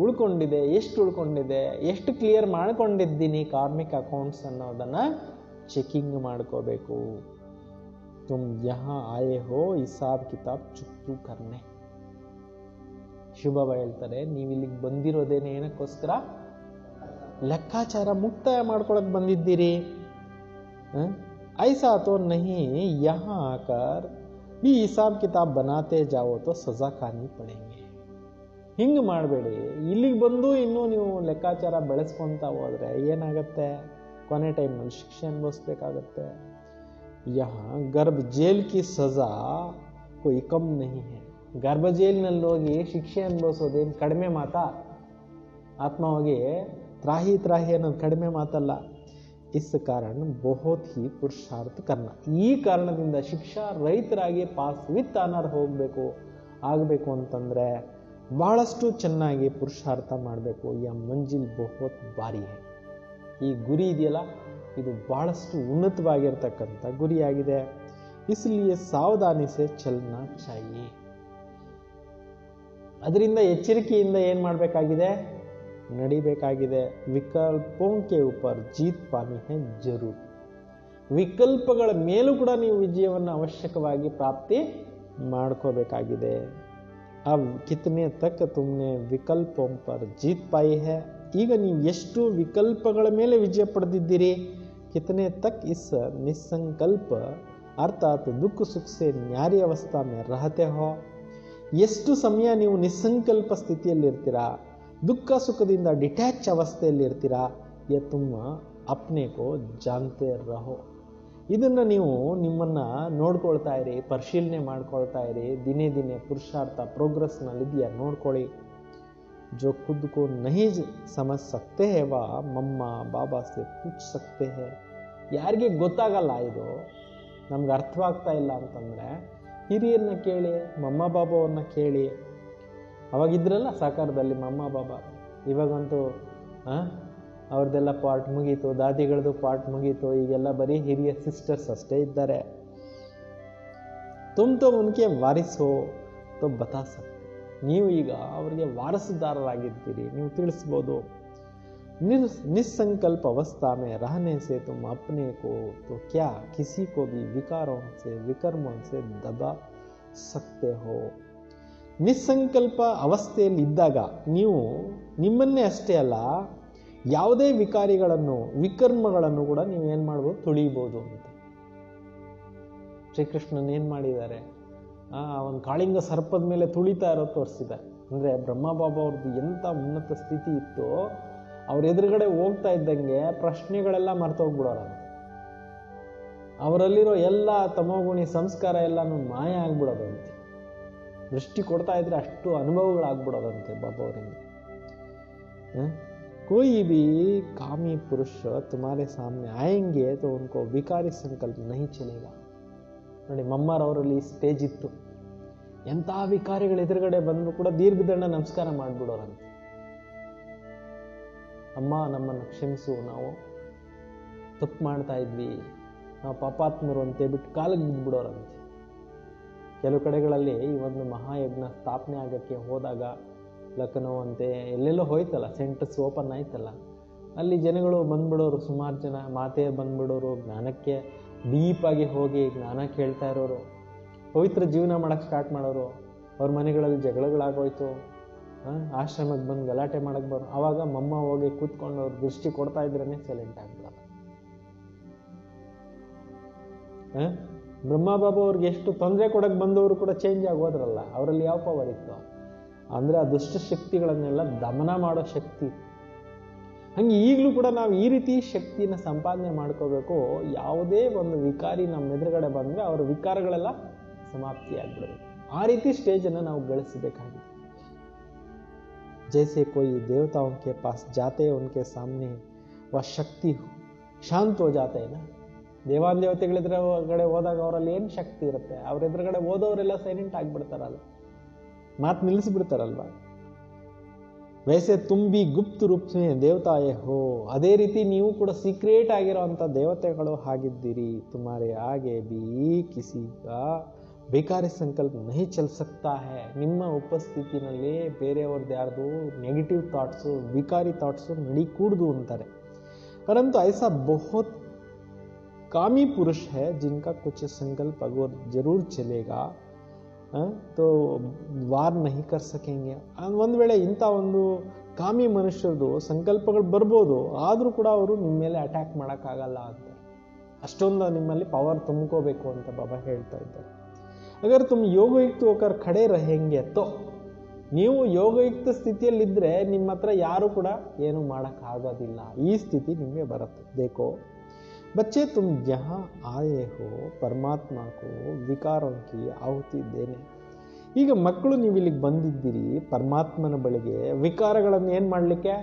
ಉಳ್ಕೊಂಡಿದೆ, ಎಷ್ಟು ಉಳ್ಕೊಂಡಿದೆ, ಎಷ್ಟು ಕ್ಲಿಯರ್ ಮಾಡ್ಕೊಂಡಿದ್ದೀನಿ ಕಾರ್ಮಿಕ್ ಅಕೌಂಟ್ಸ್ ಅನ್ನೋದನ್ನ ಚೆಕಿಂಗ್ ಮಾಡ್ಕೋಬೇಕು. ತುಮ್ ಯಹಾ ಆಯೇ ಹೋ ಹಿಸಾಬ್ ಕಿತಾಬ್ ಚುಕ್ತು ಕರ್ನೆ. ಶಿವಬಾಬಾ ಹೇಳ್ತಾರೆ, ನೀವು ಇಲ್ಲಿಗೆ ಬಂದಿರೋದೇನೆ ಏನಕ್ಕೋಸ್ಕರ, ಲೆಕ್ಕಾಚಾರ ಮುಕ್ತಾಯ ಮಾಡ್ಕೊಳಕ್ ಬಂದಿದ್ದೀರಿ. ಐಸಾ ತೋ ನಹಿ ಯಹಾ ಆಕರ್ भी हिसाब किताब बनाते जाओ तो सजा खानी पड़ेंगे. ಹಿಂಗೆ ಮಾಡಬೇಡಿ. ಇಲ್ಲಿಗೆ ಬಂದು ಇನ್ನೂ ನೀವು ಲೆಕ್ಕಾಚಾರ ಬೆಳೆಸ್ಕೊಂತ ಹೋದ್ರೆ ಏನಾಗುತ್ತೆ, ಕೊನೆ ಟೈಮ್ನಲ್ಲಿ ಶಿಕ್ಷೆ ಅನುಭವಿಸ್ಬೇಕಾಗತ್ತೆ. ಯಹಾ ಗರ್ಭ ಜೇಲ್ ಕಿ ಸಜಾ ಕೋಯಿ ಕಮ್ ನಹಿ ಹೈ. ಗರ್ಭ ಜೈಲಿನಲ್ಲಿ ಹೋಗಿ ಶಿಕ್ಷೆ ಅನುಭವಿಸೋದೇನು ಕಡಿಮೆ ಮಾತಾ? ಆತ್ಮ ಹೋಗಿ ತ್ರಾಹಿ ತ್ರಾಹಿ ಅನ್ನೋದು ಕಡಿಮೆ ಮಾತಲ್ಲ. ಇಸ್ ಕಾರಣ ಬಹುತ್ ಹಿ ಪುರುಷಾರ್ಥ ಕರ್ನ. ಈ ಕಾರಣದಿಂದ ಶಿಕ್ಷಾ ರೈತರಾಗಿ ಪಾಸ್ ವಿತ್ ಆನರ್ ಆಗಬೇಕು ಅಂತಂದ್ರೆ ಬಹಳಷ್ಟು ಚೆನ್ನಾಗಿ ಪುರುಷಾರ್ಥ ಮಾಡಬೇಕು. ಯಾ ಮಂಜಿಲ್ ಬಹುತ್ ಭಾರಿ ಹೈ. ಈ ಗುರಿ ಇದೆಯಲ್ಲ, ಇದು ಬಹಳಷ್ಟು ಉನ್ನತವಾಗಿರ್ತಕ್ಕಂಥ ಗುರಿಯಾಗಿದೆ. ಇಸ್ಲಿಯೇ ಸಾವಧಾನಿ ಸೆ ಚಲ್ನಾ ಚಾಹಿಯೆ. ಅದರಿಂದ ಎಚ್ಚರಿಕೆಯಿಂದ ಏನ್ ಮಾಡಬೇಕಾಗಿದೆ? ನಡಿಬೇಕಾಗಿದೆ. ವಿಕಲ್ಪೋಂ ಕೆ ಉಪರ್ ಜೀತ್ ಪಾನಿ ಹೈ ಜರೂರ್. ವಿಕಲ್ಪಗಳ ಮೇಲೂ ಕೂಡ ನೀವು ವಿಜಯವನ್ನು ಅವಶ್ಯಕವಾಗಿ ಪ್ರಾಪ್ತಿ ಮಾಡ್ಕೋಬೇಕಾಗಿದೆ. ಅವ್ ಕಿತನೆ ತಕ್ ತುಮ್ನೆ ವಿಕಲ್ಪೋಂ ಪರ್ ಜೀತ್ ಪಾಯಿ ಹೈ. ಈಗ ನೀವು ಎಷ್ಟು ವಿಕಲ್ಪಗಳ ಮೇಲೆ ವಿಜಯ ಪಡೆದಿದ್ದೀರಿ? ಕಿತನೆ ತಕ್ ಇಸ್ ನಿಸ್ಸಂಕಲ್ಪ ಅರ್ಥಾತ್ ದುಃಖ ಸುಖ ಸೆ ನ್ಯಾರಿ ಅವಸ್ಥಾ ಮೇ ರಹತೆ ಹೋ. ಎಷ್ಟು ಸಮಯ ನೀವು ನಿಸ್ಸಂಕಲ್ಪ ಸ್ಥಿತಿಯಲ್ಲಿ ಇರ್ತೀರಾ, ದುಃಖ ಸುಖದಿಂದ ಡಿಟ್ಯಾಚ್ ಅವಸ್ಥೆಯಲ್ಲಿ ಇರ್ತೀರಾ? ಯ ತುಮ್ಮ ಅಪ್ನೆ ಕೋ ಜಾನ್ತೆ ರಹೋ. ಇದನ್ನು ನೀವು ನಿಮ್ಮನ್ನು ನೋಡ್ಕೊಳ್ತಾ ಇರಿ, ಪರಿಶೀಲನೆ ಮಾಡ್ಕೊಳ್ತಾ ಇರಿ. ದಿನೇ ದಿನೇ ಪುರುಷಾರ್ಥ ಪ್ರೋಗ್ರೆಸ್ನಲ್ಲಿದೆಯಾ ನೋಡ್ಕೊಳ್ಳಿ. ಜೋ ಖುದ್ ಕೋ ನಹೀ ಸಮಜ್ ಸಕ್ತೆ ಹೇ ವಾ ಮಮ್ಮ ಬಾಬಾ ಸೆ ಪೂಛ್ ಸಕ್ತೆ ಹೇ. ಯಾರಿಗೆ ಗೊತ್ತಾಗಲ್ಲ, ಇದು ನಮ್ಗೆ ಅರ್ಥವಾಗ್ತಾ ಇಲ್ಲ ಅಂತಂದರೆ ಹಿರಿಯರನ್ನ ಕೇಳಿ, ಮಮ್ಮ ಬಾಬಾವ್ರನ್ನ ಕೇಳಿ. ಅವಾಗಿದ್ರಲ್ಲ ಸಾಕಾರದಲ್ಲಿ ಮಮ್ಮ ಬಾಬಾ. ಇವಾಗಂತೂ ಅವ್ರದ್ದೆಲ್ಲ ಪಾರ್ಟ್ ಮುಗೀತು, ದಾದಿಗಳದ್ದು ಪಾರ್ಟ್ ಮುಗೀತು. ಈಗೆಲ್ಲ ಬರೀ ಹಿರಿಯ ಸಿಸ್ಟರ್ಸ್ ಅಷ್ಟೇ ಇದ್ದಾರೆ. ತುಮ್ ತೋ ಉನ್ಕೆ ವಾರಿಸ್ ಹೋ ತೋ ಬತಾ ಸಕ್ತೆ. ನೀವು ಈಗ ಅವರಿಗೆ ವಾರಸುದಾರರಾಗಿದ್ದೀರಿ, ನೀವು ತಿಳಿಸ್ಬೋದು. निस्संकल्प अवस्था में रहने से तुम अपने को तो क्या किसी को भी विकारों से विकर्मों से दबा सकते हो. ನಿಸ್ಸಂಕಲ್ಪ ಅವಸ್ಥೆಯಲ್ಲಿದ್ದಾಗ ನೀವು ನಿಮ್ಮನ್ನೇ ಅಷ್ಟೇ ಅಲ್ಲ, ಯಾವುದೇ ವಿಕಾರಿಗಳನ್ನು ವಿಕರ್ಮಗಳನ್ನು ಕೂಡ ನೀವು ಏನು ಮಾಡ್ಬೋದು? ತುಳಿಬೋದು ಅಂತ. ಶ್ರೀಕೃಷ್ಣನ್ ಏನು ಮಾಡಿದ್ದಾರೆ? ಅವನ ಕಾಳಿಂಗ ಸರ್ಪದ ಮೇಲೆ ತುಳಿತಾ ಇರೋ ತೋರಿಸಿದ್ದಾರೆ. ಅಂದರೆ ಬ್ರಹ್ಮ ಬಾಬಾ ಅವ್ರದ್ದು ಎಂಥ ಉನ್ನತ ಸ್ಥಿತಿ ಇತ್ತು. ಅವ್ರ ಎದುರುಗಡೆ ಹೋಗ್ತಾ ಇದ್ದಂಗೆ ಪ್ರಶ್ನೆಗಳೆಲ್ಲ ಮರ್ತೋಗ್ಬಿಡೋರಂತೆ. ಅವರಲ್ಲಿರೋ ಎಲ್ಲ ತಮೋಗುಣಿ ಸಂಸ್ಕಾರ ಎಲ್ಲನೂ ಮಾಯ ಆಗ್ಬಿಡೋದಂತೆ. ದೃಷ್ಟಿ ಕೊಡ್ತಾ ಇದ್ರೆ ಅಷ್ಟು ಅನುಭವಗಳಾಗ್ಬಿಡೋದಂತೆ ಬಾಬಾ ಅವರಿಂದ. कोई भी कामी पुरुष तुम्हारे सामने आएंगे तो उनको विकारी संकल्प नहीं चलेगा. ನೋಡಿ, ಮಮ್ಮಾರವರಲ್ಲಿ ಈ ಸ್ಟೇಜ್ ಇತ್ತು. ಎಂಥ ವಿಕಾರಿಗಳು ಎದುರುಗಡೆ ಬಂದರೂ ಕೂಡ ದೀರ್ಘದಂಡ ನಮಸ್ಕಾರ ಮಾಡಿಬಿಡೋರಂತೆ. ಅಮ್ಮ ನಮ್ಮನ್ನು ಕ್ಷಮಿಸು, ನಾವು ತಪ್ಪು ಮಾಡ್ತಾ ಇದ್ವಿ, ನಾವು ಪಾಪಾತ್ಮರು ಅಂತೇಳ್ಬಿಟ್ಟು ಕಾಲಿಗೆ ಬಿದ್ದುಬಿಡೋರಂತೆ. ಕೆಲವು ಕಡೆಗಳಲ್ಲಿ ಈ ಒಂದು ಮಹಾಯಜ್ಞ ಸ್ಥಾಪನೆ ಆಗೋಕ್ಕೆ ಹೋದಾಗ, ಲಖನೌ ಅಂತೆ ಎಲ್ಲೆಲ್ಲೋ ಹೋಯ್ತಲ್ಲ, ಸೆಂಟರ್ಸ್ ಓಪನ್ ಆಯ್ತಲ್ಲ, ಅಲ್ಲಿ ಜನಗಳು ಬಂದ್ಬಿಡೋರು, ಸುಮಾರು ಜನ ಮಾತೇ ಬಂದ್ಬಿಡೋರು. ಜ್ಞಾನಕ್ಕೆ ಡೀಪಾಗಿ ಹೋಗಿ ಜ್ಞಾನ ಕೇಳ್ತಾ ಇರೋರು, ಪವಿತ್ರ ಜೀವನ ಮಾಡೋಕ್ಕೆ ಸ್ಟಾರ್ಟ್ ಮಾಡೋರು. ಅವ್ರ ಮನೆಗಳಲ್ಲಿ ಜಗಳಗಳಾಗೋಯ್ತು, ಆಶ್ರಮಕ್ಕೆ ಬಂದು ಗಲಾಟೆ ಮಾಡಕ್ಕೆ ಬರೋ. ಆವಾಗ ಮಮ್ಮ ಹೋಗಿ ಕೂತ್ಕೊಂಡು ಅವ್ರ ದೃಷ್ಟಿ ಕೊಡ್ತಾ ಇದ್ರೇ ಸೈಲೆಂಟ್ ಆಗ್ಬಿಡೋದು. ಬ್ರಹ್ಮ ಬಾಬಾ ಅವ್ರಿಗೆ ಎಷ್ಟು ತೊಂದರೆ ಕೊಡಕ್ಕೆ ಬಂದವರು ಕೂಡ ಚೇಂಜ್ ಆಗಿ ಹೋದ್ರಲ್ಲ. ಅವರಲ್ಲಿ ಯಾವ ಪವರ್ ಇತ್ತು ಅಂದರೆ ಆ ದುಷ್ಟ ಶಕ್ತಿಗಳನ್ನೆಲ್ಲ ದಮನ ಮಾಡೋ ಶಕ್ತಿ. ಹಂಗೆ ಈಗಲೂ ಕೂಡ ನಾವು ಈ ರೀತಿ ಶಕ್ತಿನ ಸಂಪಾದನೆ ಮಾಡ್ಕೋಬೇಕು. ಯಾವುದೇ ಒಂದು ವಿಕಾರಿ ನಮ್ಮ ಎದುರುಗಡೆ ಬಂದರೆ ಅವರ ವಿಕಾರಗಳೆಲ್ಲ ಸಮಾಪ್ತಿ ಆಗ್ಬಿಡಬೇಕು. ಆ ರೀತಿ ಸ್ಟೇಜನ್ನು ನಾವು ಗಳಿಸಬೇಕಾಗಿದೆ. जैसे कोई देवताओं के पास जाते हैं, उनके सामने वह शक्ति शांत हो जाते हैं ना. ದೇವಾನ್ ದೇವತೆಗಳಿದ್ರಗಡೆ ಹೋದಾಗ ಅವರಲ್ಲಿ ಏನು ಶಕ್ತಿ ಇರುತ್ತೆ? ಅವ್ರ ಎದುರುಗಡೆ ಓದೋರೆಲ್ಲ ಸೈಲೆಂಟ್ ಆಗಿಬಿಡ್ತಾರಲ್ಲ, ಮಾತು ನಿಲ್ಲಿಸ್ಬಿಡ್ತಾರಲ್ವ. ವೈಸೆ ತುಂಬಿ ಗುಪ್ತ ರೂಪೇ ದೇವತಾಯೇ ಹೋ. ಅದೇ ರೀತಿ ನೀವು ಕೂಡ ಸೀಕ್ರೆಟ್ ಆಗಿರೋ ಅಂಥ ದೇವತೆಗಳು ಆಗಿದ್ದೀರಿ. ತುಮಾರೆ ಆಗೆ ಬಿ ಕಿಸಿ ಕಾ ಬೇಕಾರಿ ಸಂಕಲ್ಪ ನಹಿ ಚಲ್ ಸಕ್ತಾ ಹೈ. ನಿಮ್ಮ ಉಪಸ್ಥಿತಿನಲ್ಲಿ ಬೇರೆಯವ್ರದ್ದು ಯಾರ್ದು ನೆಗೆಟಿವ್ ಥಾಟ್ಸು, ವಿಕಾರಿ ಥಾಟ್ಸು ನಡೀಕೂಡ್ದು ಅಂತಾರೆ. ಪರಂತು ಐಸಾ ಬಹುತ್ ಕಾಮಿ ಪುರುಷ ಹೈ ಜಿನ್ಕಾ ಕುಚ್ ಸಂಕಲ್ಪ ಅಗರ್ ಜರೂರ್ ಚಲೇಗಾ ತೋ ವಾರ್ ನಹಿ ಕರ್ ಸಕೆಂಗೆ. ಒಂದು ವೇಳೆ ಇಂಥ ಒಂದು ಕಾಮಿ ಮನುಷ್ಯರದು ಸಂಕಲ್ಪಗಳು ಬರ್ಬೋದು, ಆದರೂ ಕೂಡ ಅವರು ನಿಮ್ಮ ಮೇಲೆ ಅಟ್ಯಾಕ್ ಮಾಡೋಕ್ಕಾಗಲ್ಲ ಅಂತ. ಅಷ್ಟೊಂದು ನಿಮ್ಮಲ್ಲಿ ಪವರ್ ತುಂಬ್ಕೋಬೇಕು ಅಂತ ಬಾಬಾ ಹೇಳ್ತಾ ಇದ್ದಾರೆ. ಅಗರ್ ತುಮ್ ಯೋಗಯುಕ್ತ ಹೋಕರ್ ಖಡೆ रहेंगे तो, ನೀವು ಯೋಗಯುಕ್ತ ಸ್ಥಿತಿಯಲ್ಲಿದ್ದರೆ ನಿಮ್ಮ ಹತ್ರ ಯಾರು ಕೂಡ ಏನು ಮಾಡೋಕ್ಕಾಗೋದಿಲ್ಲ. ಈ ಸ್ಥಿತಿ ನಿಮಗೆ ಬರುತ್ತೆ. देखो बच्चे, तुम यहाँ आए हो परमात्मा को विकारों की आहुति देने. ಈಗ ಮಕ್ಕಳು ನೀವು ಇಲ್ಲಿಗೆ ಬಂದಿದ್ದೀರಿ ಪರಮಾತ್ಮನ ಬಳಿಗೆ ವಿಕಾರಗಳನ್ನು ಏನು ಮಾಡಲಿಕ್ಕೆ,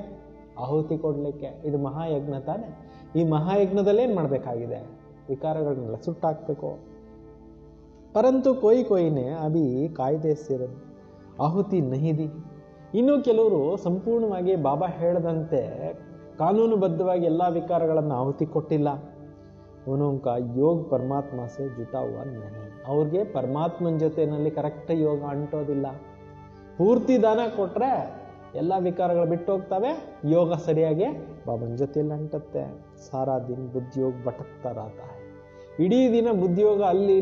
ಆಹುತಿ ಕೊಡಲಿಕ್ಕೆ. ಇದು ಮಹಾಯಜ್ಞ ತಾನೆ. ಈ ಮಹಾಯಜ್ಞದಲ್ಲಿ ಏನು ಮಾಡಬೇಕಾಗಿದೆ, ವಿಕಾರಗಳನ್ನೆಲ್ಲ ಸುಟ್ಟಾಕಬೇಕು. ಪರಂತು ಕೊಯ್ ಕೊಯ್ನೆ ಅಭಿ ಕಾಯ್ದೆ ಸೇರ ಆಹುತಿ ನಹಿದಿ. ಇನ್ನು ಕೆಲವರು ಸಂಪೂರ್ಣವಾಗಿ ಬಾಬಾ ಹೇಳದಂತೆ ಕಾನೂನುಬದ್ಧವಾಗಿ ಎಲ್ಲ ವಿಕಾರಗಳನ್ನು ಆಹುತಿ ಕೊಟ್ಟಿಲ್ಲ. ಉನೋಂಕ ಯೋಗ ಪರಮಾತ್ಮ ಸೆ ಜುಟಾ ಹುವಾ ನಹಿ. ಅವ್ರಿಗೆ ಪರಮಾತ್ಮನ ಜೊತೆನಲ್ಲಿ ಕರೆಕ್ಟ್ ಯೋಗ ಅಂಟೋದಿಲ್ಲ. ಪೂರ್ತಿ ದಾನ ಕೊಟ್ರೆ ಎಲ್ಲ ವಿಕಾರಗಳು ಬಿಟ್ಟು ಹೋಗ್ತವೆ, ಯೋಗ ಸರಿಯಾಗಿ ಬಾಬನ ಜೊತೆಯಲ್ಲಿ ಅಂಟುತ್ತೆ. ಸಾರಾ ದಿನ ಬುದ್ಧಿಯೋಗ ಭಟಕ್ತಾ रहता है. ಇಡೀ ದಿನ ಬುದ್ಧಿಯೋಗ ಅಲ್ಲಿ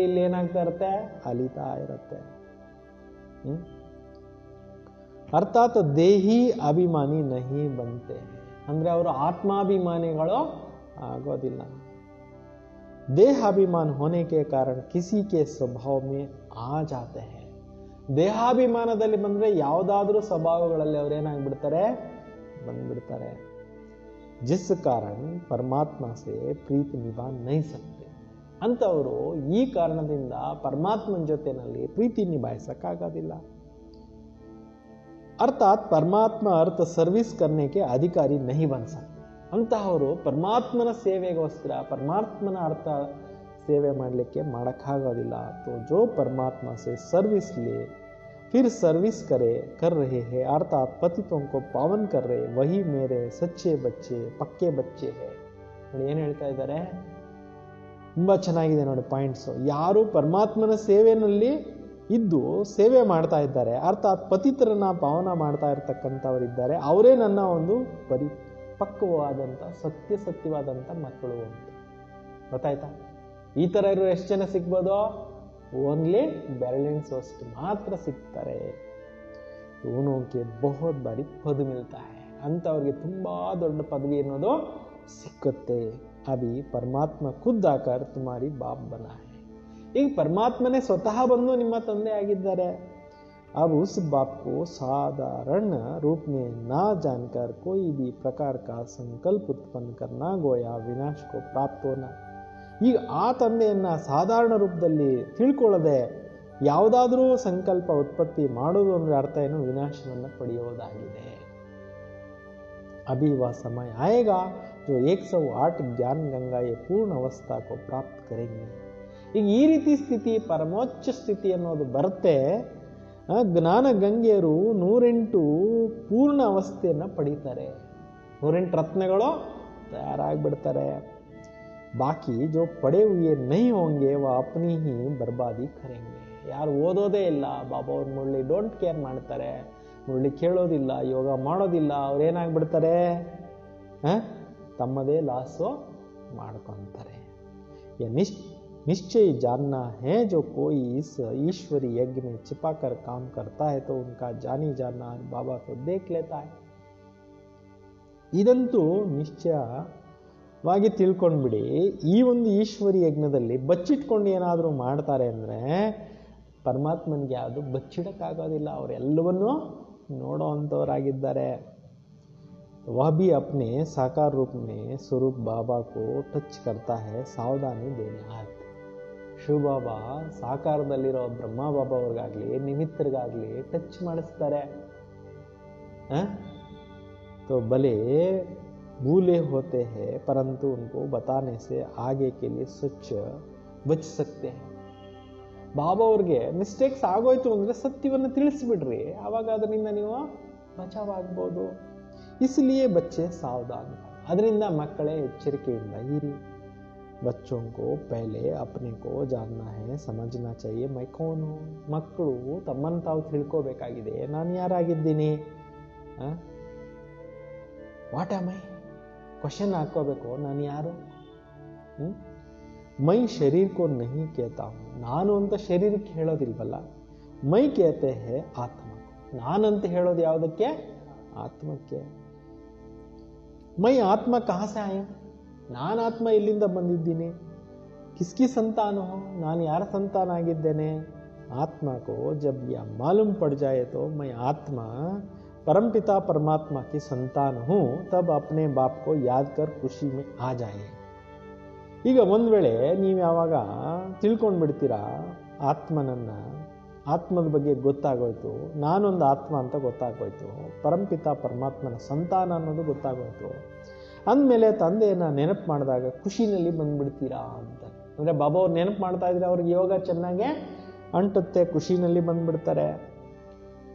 ಇಲ್ಲಿ ಏನಾಗ್ತಾ ಇರುತ್ತೆ, ಅಲಿತಾ ಇರುತ್ತೆ. ಅರ್ಥಾತ್ ದೇಹಿ ಅಭಿಮಾನಿ ನಹಿ ಬಂತೆ, ಅಂದ್ರೆ ಅವರು ಆತ್ಮಾಭಿಮಾನಿಗಳು ಆಗೋದಿಲ್ಲ. ದೇಹಾಭಿಮಾನ होने के कारण किसी के स्वभाव में आ जाते हैं. ದೇಹಾಭಿಮಾನದಲ್ಲಿ ಬಂದ್ರೆ ಯಾವುದಾದ್ರೂ ಸ್ವಭಾವಗಳಲ್ಲಿ ಅವರೇನಾಗ್ಬಿಡ್ತಾರೆ, ಬಂದ್ಬಿಡ್ತಾರೆ. ಜಿಸ್ ಕಾರಣ ಪರಮಾತ್ಮ ಸೆ ಪ್ರೀತಿ ನಿಭಾ ನಹಿ ಸಕ್ತೆ. ಅಂತವರು ಈ ಕಾರಣದಿಂದ ಪರಮಾತ್ಮನ ಜೊತೆನಲ್ಲಿ ಪ್ರೀತಿ ನಿಭಾಯಿಸಕ್ಕಾಗೋದಿಲ್ಲ. ಅರ್ಥಾತ್ ಪರಮಾತ್ಮ ಅರ್ಥ ಸರ್ವಿಸ್ ಕರ್ನೆಗೆ ಅಧಿಕಾರಿ ನಹಿ ಬನ್ ಸಕ್ತೆ. ಅಂತಹವರು ಪರಮಾತ್ಮನ ಸೇವೆಗೋಸ್ಕರ ಪರಮಾತ್ಮನ ಅರ್ಥ ಸೇವೆ ಮಾಡಲಿಕ್ಕೆ ಮಾಡೋಕ್ಕಾಗೋದಿಲ್ಲ. तो जो परमात्मा से सर्विस ले फिर सर्विस कर रहे हैं अर्थात पतितों को पावन कर रहे, वही मेरे सच्चे बच्चे पक्के बच्चे हैं. ನೋಡಿ ಏನು ಹೇಳ್ತಾ ಇದ್ದಾರೆ, ತುಂಬಾ ಚೆನ್ನಾಗಿದೆ ನೋಡಿ ಪಾಯಿಂಟ್ಸ್. ಯಾರು ಪರಮಾತ್ಮನ ಸೇವೆಯಲ್ಲಿ ಇದ್ದು ಸೇವೆ ಮಾಡ್ತಾ ಇದ್ದಾರೆ, ಅರ್ಥಾತ್ ಪತಿತರನ್ನ ಪಾವನ ಮಾಡ್ತಾ ಇರ್ತಕ್ಕಂಥವರಿದ್ದಾರೆ, ಅವರೇ ನನ್ನ ಒಂದು ಪರಿಪಕ್ವವಾದಂಥ ಸತ್ಯವಾದಂಥ ಮಕ್ಕಳು ಅಂತ. ಗೊತ್ತಾಯ್ತಾ? ಈ ಥರ ಇರೋ ಎಷ್ಟು ಜನ ಸಿಗ್ಬೋದು, ಓನ್ಲಿ ಬೆರಳೆಣಿಸುವಷ್ಟು ಮಾತ್ರ ಸಿಗ್ತಾರೆ. ಇವನೋಕೆ ಬಹುತ್ ಬಾರಿ ಪದ ಮಿಲ್ತಾ ಹೈ, ಅಂತವ್ರಿಗೆ ತುಂಬಾ ದೊಡ್ಡ ಪದವಿ ಅನ್ನೋದು ಸಿಕ್ಕುತ್ತೆ. ಅಭಿ ಪರಮಾತ್ಮ ಖುದ್ ಆಕರ್ ತುಮಾರಿ ಬಾಪ್ ಬನಾ ಹೈ. ಈಗ ಪರಮಾತ್ಮನೇ ಸ್ವತಃ ಬಂದು ನಿಮ್ಮ ತಂದೆ ಆಗಿದ್ದಾರೆ. अब उस बाप को साधारण रूप में ना जानकर कोई भी प्रकार का संकल्प उत्पन्न करना गोया विनाश को प्राप्त होना. ಈಗ ಆ ತಂದೆಯನ್ನ ಸಾಧಾರಣ ರೂಪದಲ್ಲಿ ತಿಳ್ಕೊಳ್ಳದೆ ಯಾವುದಾದ್ರೂ ಸಂಕಲ್ಪ ಉತ್ಪತ್ತಿ ಮಾಡೋದು ಅಂದ್ರೆ ಅರ್ಥ ಏನು, ವಿನಾಶವನ್ನು ಪಡೆಯುವುದಾಗಿದೆ. अभी वह समय आएगा जो 108 ज्ञान गंगाए पूर्ण अवस्था को प्राप्त करेंगे. ಈಗ ಈ ರೀತಿ ಸ್ಥಿತಿ, ಪರಮೋಚ್ಚ ಸ್ಥಿತಿ ಅನ್ನೋದು ಬರುತ್ತೆ. ಜ್ಞಾನ ಗಂಗೆಯರು 108 ಪೂರ್ಣ ಅವಸ್ಥೆಯನ್ನ ಪಡೀತಾರೆ. 108 ರತ್ನಗಳು ತಯಾರಾಗ್ಬಿಡ್ತಾರೆ. ಬಾಕಿ ಜೋ ಪಡೆ ಹುಯೇ ನಹಿ ಹೋಂಗೆ ವ ಅಪ್ನಿ ಹಿ ಬರ್ಬಾದಿ ಕರೆಂಗೆ. ಯಾರು ಓದೋದೇ ಇಲ್ಲ, ಬಾಬಾ ಅವ್ರ ಮುರಳಿ ಡೋಂಟ್ ಕೇರ್ ಮಾಡ್ತಾರೆ, ಮುರಳಿ ಕೇಳೋದಿಲ್ಲ, ಯೋಗ ಮಾಡೋದಿಲ್ಲ, ಅವ್ರೇನಾಗ್ಬಿಡ್ತಾರೆ, ತಮ್ಮದೇ ಲಾಸು ಮಾಡ್ಕೊತಾರೆ. निश्चय जानना है जो कोई इस ईश्वरी यज्ञ में छिपाकर काम करता है तो उनका जानी जाना बाबा तो देख लेता है. ಇದಂತೂ ನಿಶ್ಚಯವಾಗಿ ತಿಳ್ಕೊಂಡ್ಬಿಡಿ. ಈ ಒಂದು ಈಶ್ವರಿ ಯಜ್ಞದಲ್ಲಿ ಬಚ್ಚಿಟ್ಕೊಂಡು ಏನಾದರೂ ಮಾಡ್ತಾರೆ ಅಂದರೆ ಪರಮಾತ್ಮನಿಗೆ ಯಾವುದು ಬಚ್ಚಿಡಕ್ಕಾಗೋದಿಲ್ಲ. ಅವರೆಲ್ಲವನ್ನೂ ನೋಡೋ ಅಂಥವರಾಗಿದ್ದಾರೆ. वह भी अपने साकार रूप में स्वरूप बाबा को टच करता है, सावधानी देना. ಶಿವಬಾಬಾ ಸಾಕಾರದಲ್ಲಿರೋ ಬ್ರಹ್ಮ ಬಾಬಾ ಅವ್ರಿಗಾಗ್ಲಿ ನಿಮಿತ್ತರಿಗಾಗ್ಲಿ ಟಚ್ ಮಾಡಿಸ್ತಾರೆ. तो भले भूले होते हैं परंतु उनको बताने से आगे के लिए सच बच सकते हैं. ಬಾಬಾ ಅವ್ರಿಗೆ ಮಿಸ್ಟೇಕ್ಸ್ ಆಗೋಯ್ತು ಅಂದ್ರೆ ಸತ್ಯವನ್ನು ತಿಳಿಸ್ಬಿಡ್ರಿ, ಅವಾಗ ಅದರಿಂದ ನೀವು ಬಚಾವಾಗ್ಬೋದು. इसलिए बच्चे सावधान. ಅದರಿಂದ ಮಕ್ಕಳೇ ಎಚ್ಚರಿಕೆಯಿಂದ ಇರಿ. बच्चों को पहले अपने को जानना है, समझना चाहिए मैं कौन हूँ. ಮಕ್ಕಳು ತಮ್ಮನ್ನು ತಾವು ತಿಳ್ಕೋಬೇಕಾಗಿದೆ. ನಾನು ಯಾರಾಗಿದ್ದೀನಿ, ವಾಟ್ ಆಮ್ ಐ ಕ್ವಶನ್ ಹಾಕೋಬೇಕು, ನಾನು ಯಾರು. ಮೈ ಶರೀರ ಕೋ ನಹಿ ಕೇತಾ ಹೂँ. ನಾನು ಅಂತ ಶರೀರಕ್ಕೆ ಹೇಳೋದಿಲ್ವಲ್ಲ. ಮೈ ಕೇತೆ ಹೇ ಆತ್ಮ. ನಾನಂತ ಹೇಳೋದು ಯಾವುದಕ್ಕೆ, ಆತ್ಮಕ್ಕೆ. ಮೈ ಆತ್ಮ ಕಹಾ ಸೆ ಆಯಾ, ನಾನು ಆತ್ಮ ಎಲ್ಲಿಂದ ಬಂದಿದ್ದೀನಿ. ಕಿಸ್ಕಿ ಸಂತಾನ ಹೋ, ನಾನು ಯಾರ ಸಂತಾನ ಆಗಿದ್ದೇನೆ. ಆತ್ಮ ಕೋ ಜಬ್ ಯಾ ಮಾಲೂಮ್ ಪಡ್ ಜಾಯೆ ತೋ ಮೈ ಆತ್ಮ परमपिता परमात्मा की संतान हूँ, तब अपने बाप को याद कर खुशी में आ जाए. ಈಗ ಒಂದು ವೇಳೆ ನೀವು ಯಾವಾಗ ತಿಳ್ಕೊಂಡ್ಬಿಡ್ತೀರಾ ಆತ್ಮನನ್ನ, ಆತ್ಮದ ಬಗ್ಗೆ ಗೊತ್ತಾಗೋಯ್ತು, ನಾನೊಂದು ಆತ್ಮ ಅಂತ ಗೊತ್ತಾಗೋಯ್ತು, ಪರಂಪಿತ ಪರಮಾತ್ಮನ ಸಂತಾನ ಅನ್ನೋದು ಗೊತ್ತಾಗೋಯ್ತು ಅಂದಮೇಲೆ ತಂದೆಯನ್ನ ನೆನಪು ಮಾಡಿದಾಗ ಖುಷಿನಲ್ಲಿ ಬಂದ್ಬಿಡ್ತೀರಾ ಅಂತ. ಅಂದರೆ ಬಾಬಾ ಅವ್ರು ನೆನಪು ಮಾಡ್ತಾ ಇದ್ರೆ ಅವ್ರಿಗೆ ಯೋಗ ಚೆನ್ನಾಗೆ ಅಂಟುತ್ತೆ, ಖುಷಿನಲ್ಲಿ ಬಂದ್ಬಿಡ್ತಾರೆ.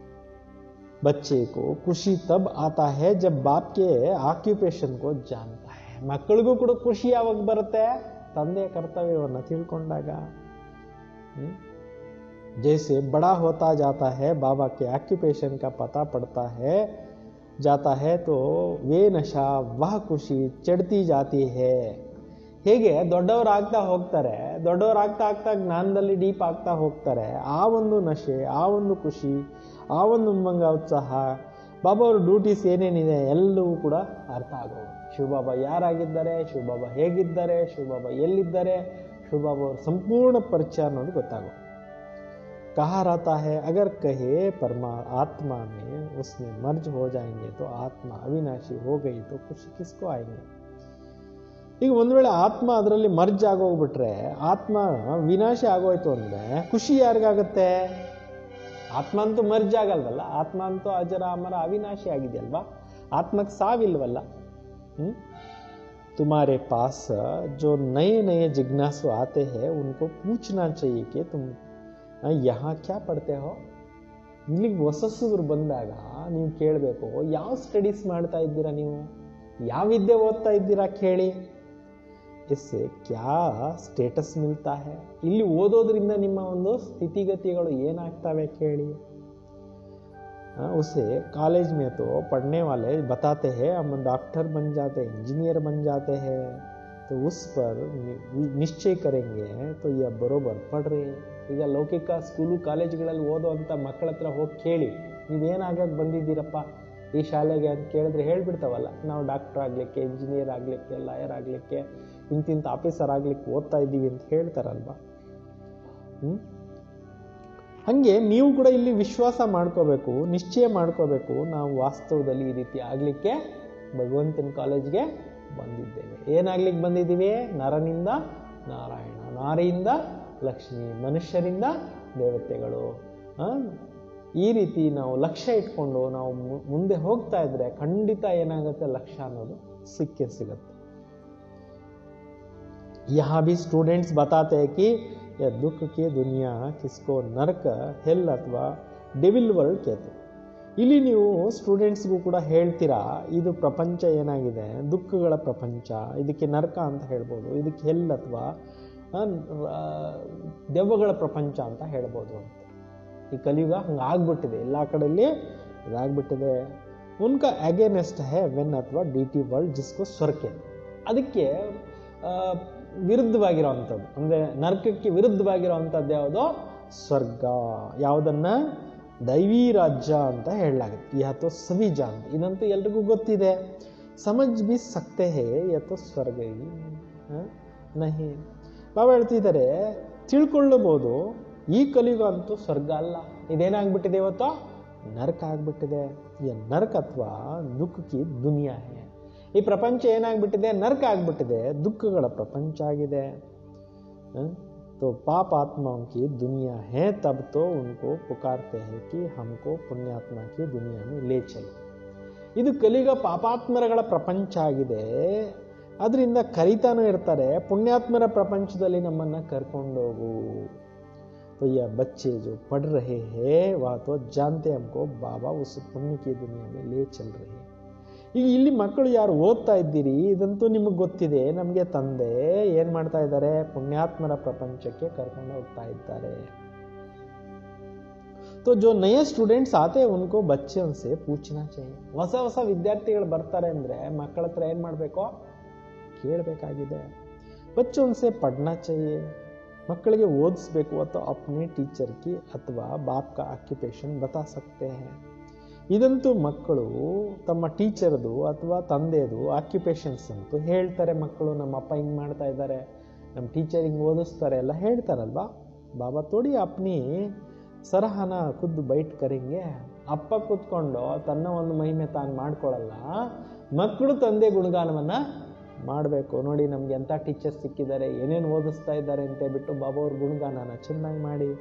बच्चे को खुशी तब आता है जब बाप के ಆಕ್ಯುಪೇಷನ್ को जानता है. ಮಕ್ಕಳಿಗೂ ಕೂಡ ಖುಷಿ ಯಾವಾಗ ಬರುತ್ತೆ? ತಂದೆಯ ಕರ್ತವ್ಯವನ್ನು ತಿಳ್ಕೊಂಡಾಗ. जैसे बड़ा होता जाता है बाबा के ऑक्यूपेशन का पता पड़ता है जाता है तो वे नशा वह खुशी चढ़ती जाती है. ಹೇಗೆ ದೊಡ್ಡವರಾಗ್ತಾ ಹೋಗ್ತಾರೆ, ದೊಡ್ಡವರಾಗ್ತಾ ಆಗ್ತಾ ಜ್ಞಾನದಲ್ಲಿ ಡೀಪ್ ಆಗ್ತಾ ಹೋಗ್ತಾರೆ, ಆ ಒಂದು ನಶೆ, ಆ ಒಂದು ಖುಷಿ, ಆ ಒಂದು ಉಮ್ಮಂಗ, ಉತ್ಸಾಹ, ಬಾಬಾ ಅವ್ರ ಡ್ಯೂಟೀಸ್ ಏನೇನಿದೆ ಎಲ್ಲವೂ ಕೂಡ ಅರ್ಥ ಆಗೋದು. ಶಿವಬಾಬಾ ಯಾರಾಗಿದ್ದಾರೆ, ಶಿವಬಾಬಾ ಹೇಗಿದ್ದಾರೆ, ಶಿವಬಾಬಾ ಎಲ್ಲಿದ್ದಾರೆ, ಶಿವಬಾಬಾ ಅವ್ರ ಸಂಪೂರ್ಣ ಪರಿಚಯ ಅನ್ನೋದು ಗೊತ್ತಾಗೋದು. कहा रहता है अगर कहे आत्मा में उसमें मर्ज हो जाएंगे तो आत्मा अविनाशी हो गई तो खुशी किसको आएंगे. ಈಗ ಒಂದು ವೇಳೆ ಆತ್ಮ ಅದರಲ್ಲಿ ಮರ್ಜ್ ಆಗೋಗ್ಬಿಟ್ರೆ, ಆತ್ಮ ವಿನಾಶಿ ಆಗೋಯ್ತು ಅಂದ್ರೆ ಖುಷಿ ಯಾರಿಗಾಗತ್ತೆ? ಆತ್ಮ ಅಂತೂ ಮರ್ಜ್ ಆಗಲ್ವಲ್ಲ, ಆತ್ಮ ಅಂತೂ ಅಜರ ಅಮರ ಅವಿನಾಶಿ ಆಗಿದೆಯಲ್ವಾ, ಆತ್ಮಕ್ಕೆ ಸಾವಿಲ್ವಲ್ಲ. तुम्हारे पास जो नए नए जिज्ञासु आते हैं उनको पूछना चाहिए कि तुम यहाँ क्या पढ़ते हो. ಇಲ್ಲಿಗೆ ಹೊಸಸರು ಬಂದಾಗ ನೀವು ಕೇಳಬೇಕು, ಯಾವ ಸ್ಟಡೀಸ್ ಮಾಡ್ತಾ ಇದ್ದೀರಾ, ನೀವು ಯಾವ ವಿದ್ಯೆ ಓದ್ತಾ ಇದ್ದೀರಾ ಕೇಳಿ. इससे क्या ಸ್ಟೇಟಸ್ ಮಿಲ್ತಾ है, ಇಲ್ಲಿ ಓದೋದ್ರಿಂದ ನಿಮ್ಮ ಒಂದು ಸ್ಥಿತಿಗತಿಗಳು ಏನಾಗ್ತವೆ ಕೇಳಿ. उसे कॉलेज में तो पढ़ने वाले बताते हैं हम डॉक्टर बन जाते हैं, इंजीनियर बन जाते हैं, तो उस पर निश्चय करेंगे तो यह बरोबर पढ़ रहे. ಈಗ ಲೌಕಿಕ ಸ್ಕೂಲು ಕಾಲೇಜ್ಗಳಲ್ಲಿ ಓದೋವಂಥ ಮಕ್ಕಳ ಹತ್ರ ಹೋಗಿ ಕೇಳಿ, ನೀವೇನಾಗಕ್ಕೆ ಬಂದಿದ್ದೀರಪ್ಪ ಈ ಶಾಲೆಗೆ ಅಂತ ಕೇಳಿದ್ರೆ ಹೇಳ್ಬಿಡ್ತಾವಲ್ಲ, ನಾವು ಡಾಕ್ಟರ್ ಆಗಲಿಕ್ಕೆ, ಇಂಜಿನಿಯರ್ ಆಗಲಿಕ್ಕೆ, ಲಾಯರ್ ಆಗಲಿಕ್ಕೆ, ಇಂತಿಂಥ ಆಫೀಸರ್ ಆಗಲಿಕ್ಕೆ ಓದ್ತಾ ಇದ್ದೀವಿ ಅಂತ ಹೇಳ್ತಾರಲ್ವಾ. ಹಾಗೆ ನೀವು ಕೂಡ ಇಲ್ಲಿ ವಿಶ್ವಾಸ ಮಾಡ್ಕೋಬೇಕು, ನಿಶ್ಚಯ ಮಾಡ್ಕೋಬೇಕು, ನಾವು ವಾಸ್ತವದಲ್ಲಿ ಈ ರೀತಿ ಆಗಲಿಕ್ಕೆ ಭಗವಂತನ ಕಾಲೇಜ್ಗೆ ಬಂದಿದ್ದೇವೆ. ಏನಾಗ್ಲಿಕ್ಕೆ ಬಂದಿದ್ದೀವಿ? ನರನಿಂದ ನಾರಾಯಣ, ನಾರಿಯಿಂದ ಲಕ್ಷ್ಮಿ, ಮನುಷ್ಯರಿಂದ ದೇವತೆಗಳು. ಈ ರೀತಿ ನಾವು ಲಕ್ಷ್ಯ ಇಟ್ಕೊಂಡು ನಾವು ಮುಂದೆ ಹೋಗ್ತಾ ಇದ್ರೆ ಖಂಡಿತ ಏನಾಗುತ್ತೆ, ಲಕ್ಷ್ಯ ಅನ್ನೋದು ಸಿಕ್ಕೇ ಸಿಗುತ್ತೆ. यहाँ भी स्टूडेंट्स बताते हैं कि यह दुख की दुनिया किसको नरक, हेल ಅಥವಾ ಡೆವಿಲ್ ವರ್ಲ್ಡ್ कहते. ಇಲ್ಲಿ ನೀವು ಸ್ಟೂಡೆಂಟ್ಸ್ಗೂ ಕೂಡ ಹೇಳ್ತೀರಾ, ಇದು ಪ್ರಪಂಚ ಏನಾಗಿದೆ, ದುಃಖಗಳ ಪ್ರಪಂಚ, ಇದಕ್ಕೆ ನರಕ ಅಂತ ಹೇಳ್ಬೋದು, ಇದಕ್ಕೆ ಹೆಲ್ ಅಥವಾ ದೆವ್ವಗಳ ಪ್ರಪಂಚ ಅಂತ ಹೇಳ್ಬೋದು ಅಂತ. ಈ ಕಲಿಯುಗ ಹಂಗಾಗ್ಬಿಟ್ಟಿದೆ, ಎಲ್ಲ ಕಡೆಯಲ್ಲಿ ಇದಾಗ್ಬಿಟ್ಟಿದೆ. ಉನ್ಕ ಅಗೇನೆಸ್ಟ್ ಹೇ ವೆನ್ ಅಥವಾ ಡಿ ಟಿ ವರ್ಲ್ಡ್ ಜಿಸ್ಕೋ ಸ್ವರ್ಗೆ, ಅದಕ್ಕೆ ವಿರುದ್ಧವಾಗಿರೋವಂಥದ್ದು, ಅಂದರೆ ನರಕಕ್ಕೆ ವಿರುದ್ಧವಾಗಿರೋವಂಥದ್ದು ಯಾವುದೋ ಸ್ವರ್ಗ. ಯಾವುದನ್ನ? ದೈವಿ ರಾಜ್ಯ ಅಂತ ಹೇಳಲಾಗುತ್ತೆ. ಯಾತೋ ಸವಿಜ ಅಂತ, ಇದಂತೂ ಎಲ್ರಿಗೂ ಗೊತ್ತಿದೆ. ಸಮಜ್ ಬಿ ಸಕ್ತೆ ಹೇ ಯಾತೋ ಸ್ವರ್ಗ ನಹಿ. ಬಾಬಾ ಹೇಳ್ತಿದ್ದಾರೆ, ತಿಳ್ಕೊಳ್ಳಬಹುದು, ಈ ಕಲಿಯುಗ ಅಂತೂ ಸ್ವರ್ಗ ಅಲ್ಲ, ಇದೇನಾಗ್ಬಿಟ್ಟಿದೆ ಇವತ್ತು? ನರಕ ಆಗ್ಬಿಟ್ಟಿದೆ. ಈ ನರಕ ಅಥವಾ ದುಃಖಕ್ಕೆ ದುನಿಯಾ ಹೇ. ಈ ಪ್ರಪಂಚ ಏನಾಗ್ಬಿಟ್ಟಿದೆ? ನರಕ ಆಗ್ಬಿಟ್ಟಿದೆ, ದುಃಖಗಳ ಪ್ರಪಂಚ ಆಗಿದೆ. तो पाप आत्माओं की दुनिया है, तब तो उनको पुकारते हैं कि हमको पुण्यात्मा की दुनिया में ले चलो. ಇದು ಕಲಿಯುಗ ಪಾಪಾತ್ಮರಗಳ ಪ್ರಪಂಚ ಆಗಿದೆ, ಅದರಿಂದ ಕರಿತಾನೂ ಇರ್ತಾರೆ, ಪುಣ್ಯಾತ್ಮರ ಪ್ರಪಂಚದಲ್ಲಿ ನಮ್ಮನ್ನ ಕರ್ಕೊಂಡೋಗು. तो यह बच्चे जो पढ़ रहे हैं वह तो जानते हमको बाबा उस पुण्य की दुनिया में ले चल रहे हैं. ಈಗ ಇಲ್ಲಿ ಮಕ್ಕಳು ಯಾರು ಓದ್ತಾ ಇದ್ದೀರಿ, ಇದಂತೂ ನಿಮಗೆ ಗೊತ್ತಿದೆ, ನಮಗೆ ತಂದೆ ಏನ್ ಮಾಡ್ತಾ ಇದ್ದಾರೆ? ಪುಣ್ಯಾತ್ಮರ ಪ್ರಪಂಚಕ್ಕೆ ಕರ್ಕೊಂಡು ಹೋಗ್ತಾ ಇದ್ದಾರೆ. तो जो नए स्टूडेंट्स आते हैं उनको बच्चों से पूछना चाहिए. ಹೊಸ ಹೊಸ ವಿದ್ಯಾರ್ಥಿಗಳು ಬರ್ತಾರೆ ಅಂದ್ರೆ ಮಕ್ಕಳ ಹತ್ರ ಏನ್ ಮಾಡ್ಬೇಕು? ಕೇಳಬೇಕಾಗಿದೆ. बच्चों से पढ़ना चाहिए. ಮಕ್ಕಳಿಗೆ ಓದಿಸ್ಬೇಕು ಅಥವಾ अपने टीचर की ಅಥವಾ बाप का ऑक्यूपेशन बता सकते हैं. ಇದಂತೂ ಮಕ್ಕಳು ತಮ್ಮ ಟೀಚರ್ದು ಅಥವಾ ತಂದೆದು ಆಕ್ಯುಪೇಷನ್ಸ್ ಅಂತೂ ಹೇಳ್ತಾರೆ. ಮಕ್ಕಳು ನಮ್ಮ ಅಪ್ಪ ಹಿಂಗೆ ಮಾಡ್ತಾ ಇದ್ದಾರೆ, ನಮ್ಮ ಟೀಚರ್ ಹಿಂಗೆ ಓದಿಸ್ತಾರೆ ಎಲ್ಲ ಹೇಳ್ತಾರಲ್ವಾ. ಬಾಬಾ ತೋಡಿ ಅಪ್ನಿ ಸರಹನ ಖುದ್ದು ಬೈಟ್ ಕರಿಂಗೆ. ಅಪ್ಪ ಕೂತ್ಕೊಂಡು ತನ್ನ ಒಂದು ಮಹಿಮೆ ತಾನು ಮಾಡ್ಕೊಳ್ಳಲ್ಲ, ಮಕ್ಕಳು ತಂದೆ ಗುಣಗಾನವನ್ನು ಮಾಡಬೇಕು. ನೋಡಿ ನಮ್ಗೆ ಎಂಥ ಟೀಚರ್ ಸಿಕ್ಕಿದ್ದಾರೆ, ಏನೇನು ಓದಿಸ್ತಾ ಇದ್ದಾರೆ ಅಂತ ಬಿಟ್ಟು ಬಾಬಾ ಅವ್ರ ಗುಣಗಾನನ ಚೆನ್ನಾಗಿ ಮಾಡಿ.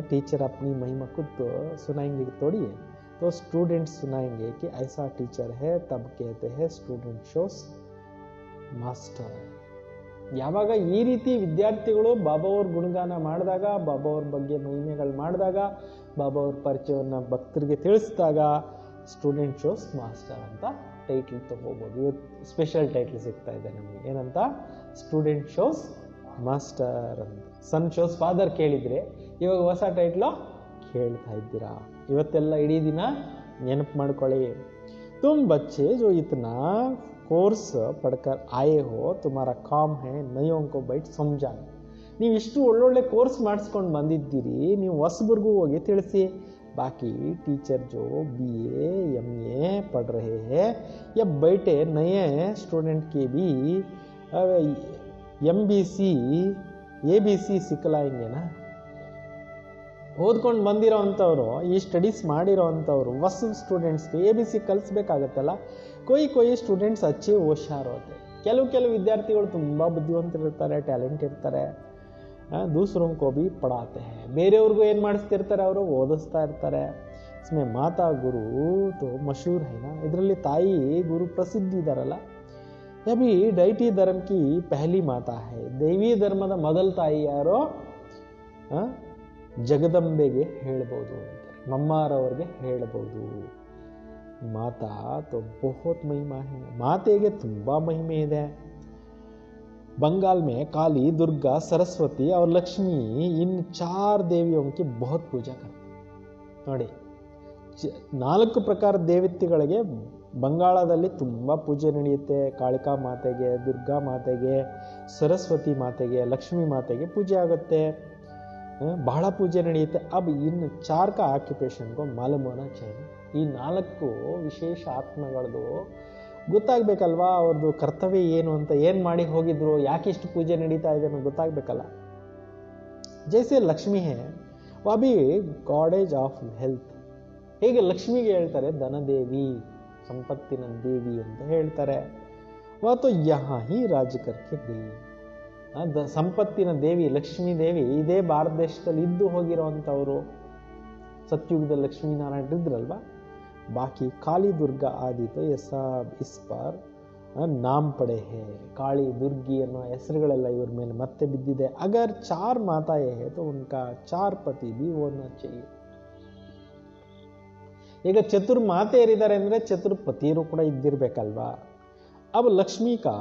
टीचर अपनी महिमा खुद तो सुनाएंगे थोड़ी है, तो स्टूडेंट्स सुनाएंगे कि ऐसा टीचर है, तब कहते हैं स्टूडेंट शोಸ್ ಮಾಸ್ಟರ್. ಯಾವಾಗ ಈ ರೀತಿ ವಿದ್ಯಾರ್ಥಿಗಳು ಬಾಬಾ ಅವ್ರ ಗುಣಗಾನ ಮಾಡಿದಾಗ, ಬಾಬಾ ಅವ್ರ ಬಗ್ಗೆ ಮಹಿಮೆಗಳು ಮಾಡಿದಾಗ, ಬಾಬಾ ಅವ್ರ ಪರಿಚಯವನ್ನು ಭಕ್ತರಿಗೆ ತಿಳಿಸಿದಾಗ ಸ್ಟೂಡೆಂಟ್ ಶೋಸ್ ಮಾಸ್ಟರ್ ಅಂತ ಟೈಟ್ಲ್ ತಗೋಬಹುದು. ಇವತ್ತು ಸ್ಪೆಷಲ್ ಟೈಟ್ಲ್ ಸಿಗ್ತಾ ಇದೆ ನಮಗೆ, ಏನಂತ? ಸ್ಟೂಡೆಂಟ್ ಶೋಸ್ ಮಾಸ್ಟರ್ ಅಂತ. ಸನ್ ಶೋಸ್ ಫಾದರ್ ಕೇಳಿದ್ರೆ ಇವಾಗ ಹೊಸ ಟೈಟ್ಲು ಕೇಳ್ತಾ ಇದ್ದೀರಾ. ಇವತ್ತೆಲ್ಲ ಇಡೀ ದಿನ ನೆನಪು ಮಾಡ್ಕೊಳ್ಳಿ. ತುಮ್ ಬಚ್ಚೆ ಜೋ ಇತನಾ कोर्स पढ़कर आए हो, तुम्हारा काम है नयों को बैठ समझाना. ನೀವು ಇಷ್ಟು ಒಳ್ಳೊಳ್ಳೆ ಕೋರ್ಸ್ ಮಾಡಿಸ್ಕೊಂಡು ಬಂದಿದ್ದೀರಿ, ನೀವು ಹೊಸಬರಿಗೂ ಹೋಗಿ ತಿಳಿಸಿ. बाकी टीचर जो BA MA पढ़ रहे हैं या बैठे नए स्टूडेंट के भी MBC ABC ಸಿಕ್ಕಲಾಯಂಗೆ ना. ಓದ್ಕೊಂಡು ಬಂದಿರೋ ಅಂಥವ್ರು, ಈ ಸ್ಟಡೀಸ್ ಮಾಡಿರೋ ಅಂಥವ್ರು ಹೊಸ ಸ್ಟೂಡೆಂಟ್ಸ್ಗೆ ABC ಕಲಿಸ್ಬೇಕಾಗತ್ತಲ್ಲ. कोई ಸ್ಟೂಡೆಂಟ್ಸ್ अच्छे होशियार होते. ಕೆಲವು ವಿದ್ಯಾರ್ಥಿಗಳು ತುಂಬ ಬುದ್ಧಿವಂತರಿರ್ತಾರೆ, ಟ್ಯಾಲೆಂಟ್ ಇರ್ತಾರೆ, दूसरों को भी पढ़ाते हैं. ಬೇರೆಯವ್ರಿಗೂ ಏನು ಮಾಡಿಸ್ತಿರ್ತಾರೆ, ಅವರು ಓದಿಸ್ತಾ ಇರ್ತಾರೆ. इसमें माता गुरु तो मशहूर है ना, ಇದರಲ್ಲಿ ತಾಯಿ ಗುರು ಪ್ರಸಿದ್ಧಿ ಇದಾರಲ್ಲ. ಅಭಿ ಡೈಟಿ ಧರ್ಮ ಕಿ ಪಹಲಿ ಮಾತಾ है. ದೈವಿ ಧರ್ಮದ ಮೊದಲ ತಾಯಿ ಯಾರೋ? ಜಗದಂಬೆಗೆ ಹೇಳ್ಬೋದು ಅಂತಾರೆ, ಮಮ್ಮಾರವ್ರಿಗೆ ಹೇಳ್ಬೋದು. ಮಾತಾ तो बहुत महिमा है. ಮಾತೆಗೆ ತುಂಬಾ ಮಹಿಮೆ ಇದೆ. बंगाल में काली, दुर्गा, सरस्वती और लक्ष्मी इन 4 देवियों की बहुत पूजा करते ನೋಡಿ. 4 ಪ್ರಕಾರ ದೇವತೆಗಳಿಗೆ ಬಂಗಾಳದಲ್ಲಿ ತುಂಬ ಪೂಜೆ ನಡೆಯುತ್ತೆ. ಕಾಳಿಕಾ ಮಾತೆಗೆ, ದುರ್ಗಾ ಮಾತೆಗೆ, ಸರಸ್ವತಿ ಮಾತೆಗೆ, ಲಕ್ಷ್ಮೀ ಮಾತೆಗೆ ಪೂಜೆ ಆಗುತ್ತೆ, ಬಹಳ ಪೂಜೆ ನಡೆಯುತ್ತೆ. अब इन 4 का ऑक्यूपेशन को मालूम होना चाहिए. ಈ 4 ವಿಶೇಷ ಆತ್ಮಗಳದು ಗೊತ್ತಾಗಬೇಕಲ್ವಾ, ಅವ್ರದ್ದು ಕರ್ತವ್ಯ ಏನು ಅಂತ, ಏನು ಮಾಡಿ ಹೋಗಿದ್ರು, ಯಾಕೆ ಇಷ್ಟು ಪೂಜೆ ನಡೀತಾ ಇದೆ ಅನ್ನೋ ಗೊತ್ತಾಗಬೇಕಲ್ಲ. ಜೈಸೆ ಲಕ್ಷ್ಮಿ ಹೇ ವಾಬಿ ಗಾಡೇಜ್ ಆಫ್ ಹೆಲ್ತ್. ಹೇಗೆ ಲಕ್ಷ್ಮಿಗೆ ಹೇಳ್ತಾರೆ ಧನದೇವಿ, ಸಂಪತ್ತಿನ ದೇವಿ ಅಂತ ಹೇಳ್ತಾರೆ. ವಾತು ಯಹಾ ಹಿ ರಾಜ ಕರ್ಕೆ ಗಯಿ. ಸಂಪತ್ತಿನ ದೇವಿ ಲಕ್ಷ್ಮೀ ದೇವಿ ಇದೇ ಭಾರತ ದೇಶದಲ್ಲಿ ಇದ್ದು ಹೋಗಿರೋವಂಥವ್ರು. ಸತ್ಯುಗದಲ್ಲಿ ಲಕ್ಷ್ಮೀನಾರಾಯಣ ಇದ್ರಲ್ವಾ. बाकी काली दुर्गा आदि तो ये सब इस पर नाम पड़े हैं. काली दुर्गी ಅನ್ನೋ ಹೆಸರುಗಳೆಲ್ಲ ಇವ್ರ ಮೇಲೆ ಮತ್ತೆ ಬಿದ್ದಿದೆ. अगर 4 माताएं हैं तो उनका 4 पति भी होना चाहिए. ಈಗ ಚತುರ್ ಮಾತೆಯರಿದ್ದಾರೆ ಅಂದ್ರೆ ಚತುರ್ ಪತಿಯರು ಕೂಡ ಇದ್ದಿರ್ಬೇಕಲ್ವಾ. अब लक्ष्मी का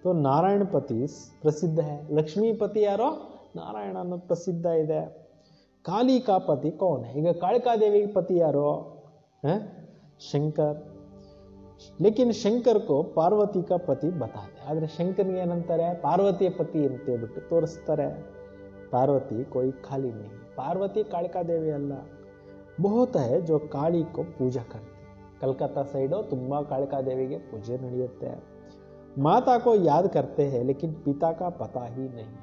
तो नारायण पति प्रसिद्ध है. लक्ष्मी पति यारो नारायण ಅನ್ನೋದು ಪ್ರಸಿದ್ಧ ಇದೆ. काली का पति कौन है? ಈಗ ಕಾಳಿಕಾ ದೇವಿ ಪತಿ ಯಾರೋ? ಶಂಕರ್. ಲೇಕಿನ್ ಶಂಕರ್ ಕೋ ಪಾರ್ವತಿ ಕಾ ಪತಿ ಬತಾತೆ. ಆದ್ರೆ ಶಂಕರ್ಗೆ ಏನಂತಾರೆ? ಪಾರ್ವತಿಯ ಪತಿ ಅಂತ ಹೇಳ್ಬಿಟ್ಟು ತೋರಿಸ್ತಾರೆ. ಪಾರ್ವತಿ ಕೋಯಿ ಖಾಲಿ नहीं. ಪಾರ್ವತಿ ಕಾಳಿಕಾ ದೇವಿ ಅಲ್ಲ. ಬಹುತ है जो काली को पूजा करते. कलकत्ता ಸೈಡು ತುಂಬಾ ಕಾಳಿಕಾ ದೇವಿಗೆ ಪೂಜೆ ನಡೆಯುತ್ತೆ. माता को याद करते हैं लेकिन पिता का पता ही नहीं.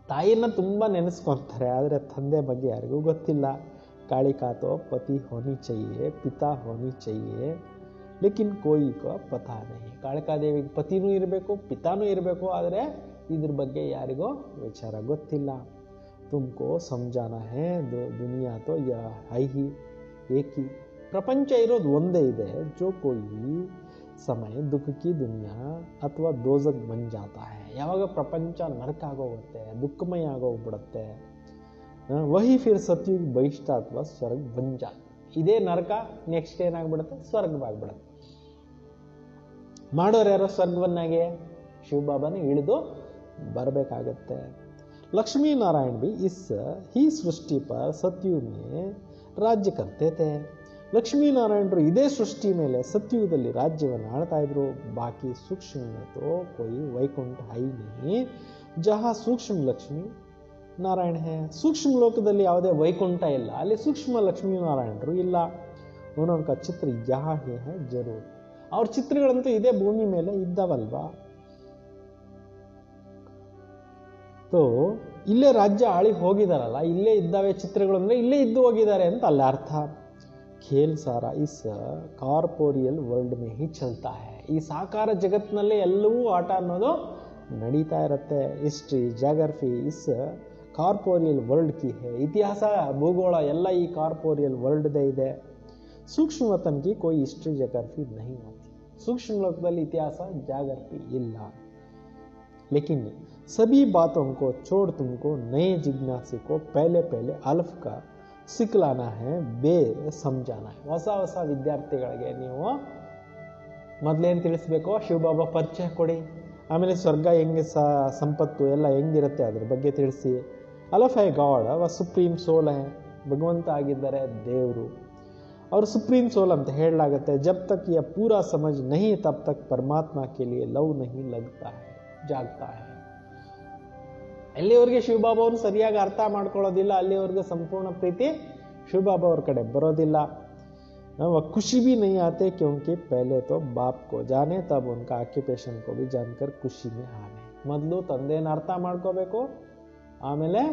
ತಾಯಿಯನ್ನ ತುಂಬಾ ನೆನೆಸ್ಕೊಂತಾರೆ, ಆದ್ರೆ ತಂದೆ ಬಗ್ಗೆ ಯಾರಿಗೂ ಗೊತ್ತಿಲ್ಲ. कालिका तो पति होनी चाहिए, पिता होनी चाहिए, लेकिन कोई को पता नहीं. ಕಾಳಿಕಾ ದೇವಿಗೆ ಪತಿನೂ ಇರಬೇಕು, ಪಿತಾನೂ ಇರಬೇಕು, ಆದರೆ ಇದ್ರ ಬಗ್ಗೆ ಯಾರಿಗೂ ವಿಚಾರ ಗೊತ್ತಿಲ್ಲ. ತುಮಕೋ ಸಮझाना है दुनिया तो यह है ही एक ही. ಪ್ರಪಂಚ ಇರೋದು ಒಂದೇ ಇದೆ. जो कोई समय दुख की दुनिया ಅಥವಾ दोजख बन जाता है. ಯಾವಾಗ ಪ್ರಪಂಚ ನರಕ ಆಗೋಗುತ್ತೆ, ದುಃಖಮಯ ಆಗೋಗ್ಬಿಡುತ್ತೆ, वही फिर सत्युग बहिष्ठ ಅಥವಾ ಸ್ವರ್ಗ बन जाता. ಇದೇ ನರಕ ನೆಕ್ಸ್ಟ್ ಏನಾಗ್ಬಿಡುತ್ತೆ? ಸ್ವರ್ಗವಾಗ್ಬಿಡುತ್ತೆ. ಮಾಡೋರು ಯಾರೋ ಸ್ವರ್ಗವನ್ನಾಗೆ ಶಿವಬಾಬಾನೇ ಇಳಿದು ಬರಬೇಕಾಗತ್ತೆ. लक्ष्मी नारायण भी इस ही सृष्टि पर सत्युग में राज्य करते थे. लक्ष्मी नारायणರು ಇದೇ ಸೃಷ್ಟಿ ಮೇಲೆ ಸತ್ಯುಗದಲ್ಲಿ ರಾಜ್ಯವನ್ನು ಆಳ್ತಾ ಇದ್ರು. ಬಾಕಿ ಸೂಕ್ಷ್ಮ में तो कोई वैकुंठ है ही नहीं जहां सूक्ष्म लक्ष्मी ನಾರಾಯಣ ಹೇ. ಸೂಕ್ಷ್ಮ ಲೋಕದಲ್ಲಿ ಯಾವುದೇ ವೈಕುಂಠ ಇಲ್ಲ, ಅಲ್ಲಿ ಸೂಕ್ಷ್ಮ ಲಕ್ಷ್ಮೀ ನಾರಾಯಣರು ಇಲ್ಲ. ಉನಕ ಚಿತ್ರ ಯಹಾ ಹೇ ಜರೂರ್. ಅವ್ರ ಚಿತ್ರಗಳಂತೂ ಇದೇ ಭೂಮಿ ಮೇಲೆ ಇದ್ದಾವಲ್ವಾ. ತೋ ಇಲ್ಲೇ ರಾಜ್ಯ ಆಳಿ ಹೋಗಿದಾರಲ್ಲ, ಇಲ್ಲೇ ಇದ್ದಾವೆ ಚಿತ್ರಗಳು ಅಂದ್ರೆ ಇಲ್ಲೇ ಇದ್ದು ಹೋಗಿದ್ದಾರೆ ಅಂತ ಅಲ್ಲ ಅರ್ಥ. ಖೇಲ್ ಸಾರಾ ಇಸ್ ಕಾರ್ಪೋರಿಯಲ್ ವರ್ಲ್ಡ್ ಮೇ ಹಿ ಚಲ್ತಾ ಹೈ. ಈ ಸಾಕಾರ ಜಗತ್ತಿನಲ್ಲೇ ಎಲ್ಲವೂ ಆಟ ಅನ್ನೋದು ನಡೀತಾ ಇರುತ್ತೆ. ಹಿಸ್ಟ್ರಿ, ಜಾಗ್ರಫಿ ಇಸ್ ಕಾರ್ಪೋರಿಯಲ್ ವರ್ಲ್ಡ್ ಕಿ ಹೇ. ಇತಿಹಾಸ ಭೂಗೋಳ ಎಲ್ಲ ಈ ಕಾರ್ಪೋರಿಯಲ್ ವರ್ಲ್ಡ್ದೇ ಇದೆ. ಸೂಕ್ಷ್ಮ ವತನ್ ಕಿ ಕೋಯಿ ಹಿಸ್ಟ್ರಿ ಜಾಗ್ರಫಿ ನಹೀ ಹೋತಿ. ಸೂಕ್ಷ್ಮ ಲೋಕದಲ್ಲಿ ಇತಿಹಾಸ ಜಾಗ್ರಫಿ ಇಲ್ಲ. लेकिन सभी बातों को छोड़ तुमको नए जिज्ञासे को पहले पहले अल्फ का सिखलाना है, बे समझाना है. ಹೊಸ ಹೊಸ ವಿದ್ಯಾರ್ಥಿಗಳಿಗೆ ನೀವು ಮೊದಲೇನು ತಿಳಿಸ್ಬೇಕು? ಶಿವಬಾಬಾ ಪರಿಚಯ ಕೊಡಿ. ಆಮೇಲೆ ಸ್ವರ್ಗ ಹೆಂಗೆ ಸಂಪತ್ತು ಎಲ್ಲ ಹೆಂಗಿರುತ್ತೆ ಅದ್ರ ಬಗ್ಗೆ ತಿಳಿಸಿ. ಅಲ್ಫ್ ಹೈ ಗಾಡ್, ವ ಸುಪ್ರೀಂ ಸೋಲ್ ಹೈ, ಭಗವಂತ ಆಗಿದ್ದಾರೆ ದೇವರು. और सुप्रीम सोल ಅಂತ ಹೇಳಲಾಗುತ್ತೆ. जब तक यह पूरा समझ नहीं तब तक परमात्मा के लिए लव नहीं लगता है, ಜಾಗ್ತಾ है. ಅಲ್ಲಿವರೆಗೆ ಶಿವಬಾಬಾ ಅವ್ರನ್ನ ಸರಿಯಾಗಿ ಅರ್ಥ ಮಾಡ್ಕೊಳ್ಳೋದಿಲ್ಲ, ಅಲ್ಲಿವರೆಗೆ ಸಂಪೂರ್ಣ ಪ್ರೀತಿ ಶಿವಬಾಬಾ ಅವ್ರ ಕಡೆ ಬರೋದಿಲ್ಲ. खुशी भी नहीं आते क्योंकि पहले तो बाप को जाने तब उनका ऑक्युपेशन को भी जानकर खुशी में आने. ಮೊದಲು ತಂದೆಯನ್ನು ಅರ್ಥ ಮಾಡ್ಕೋಬೇಕು, ಆಮೇಲೆ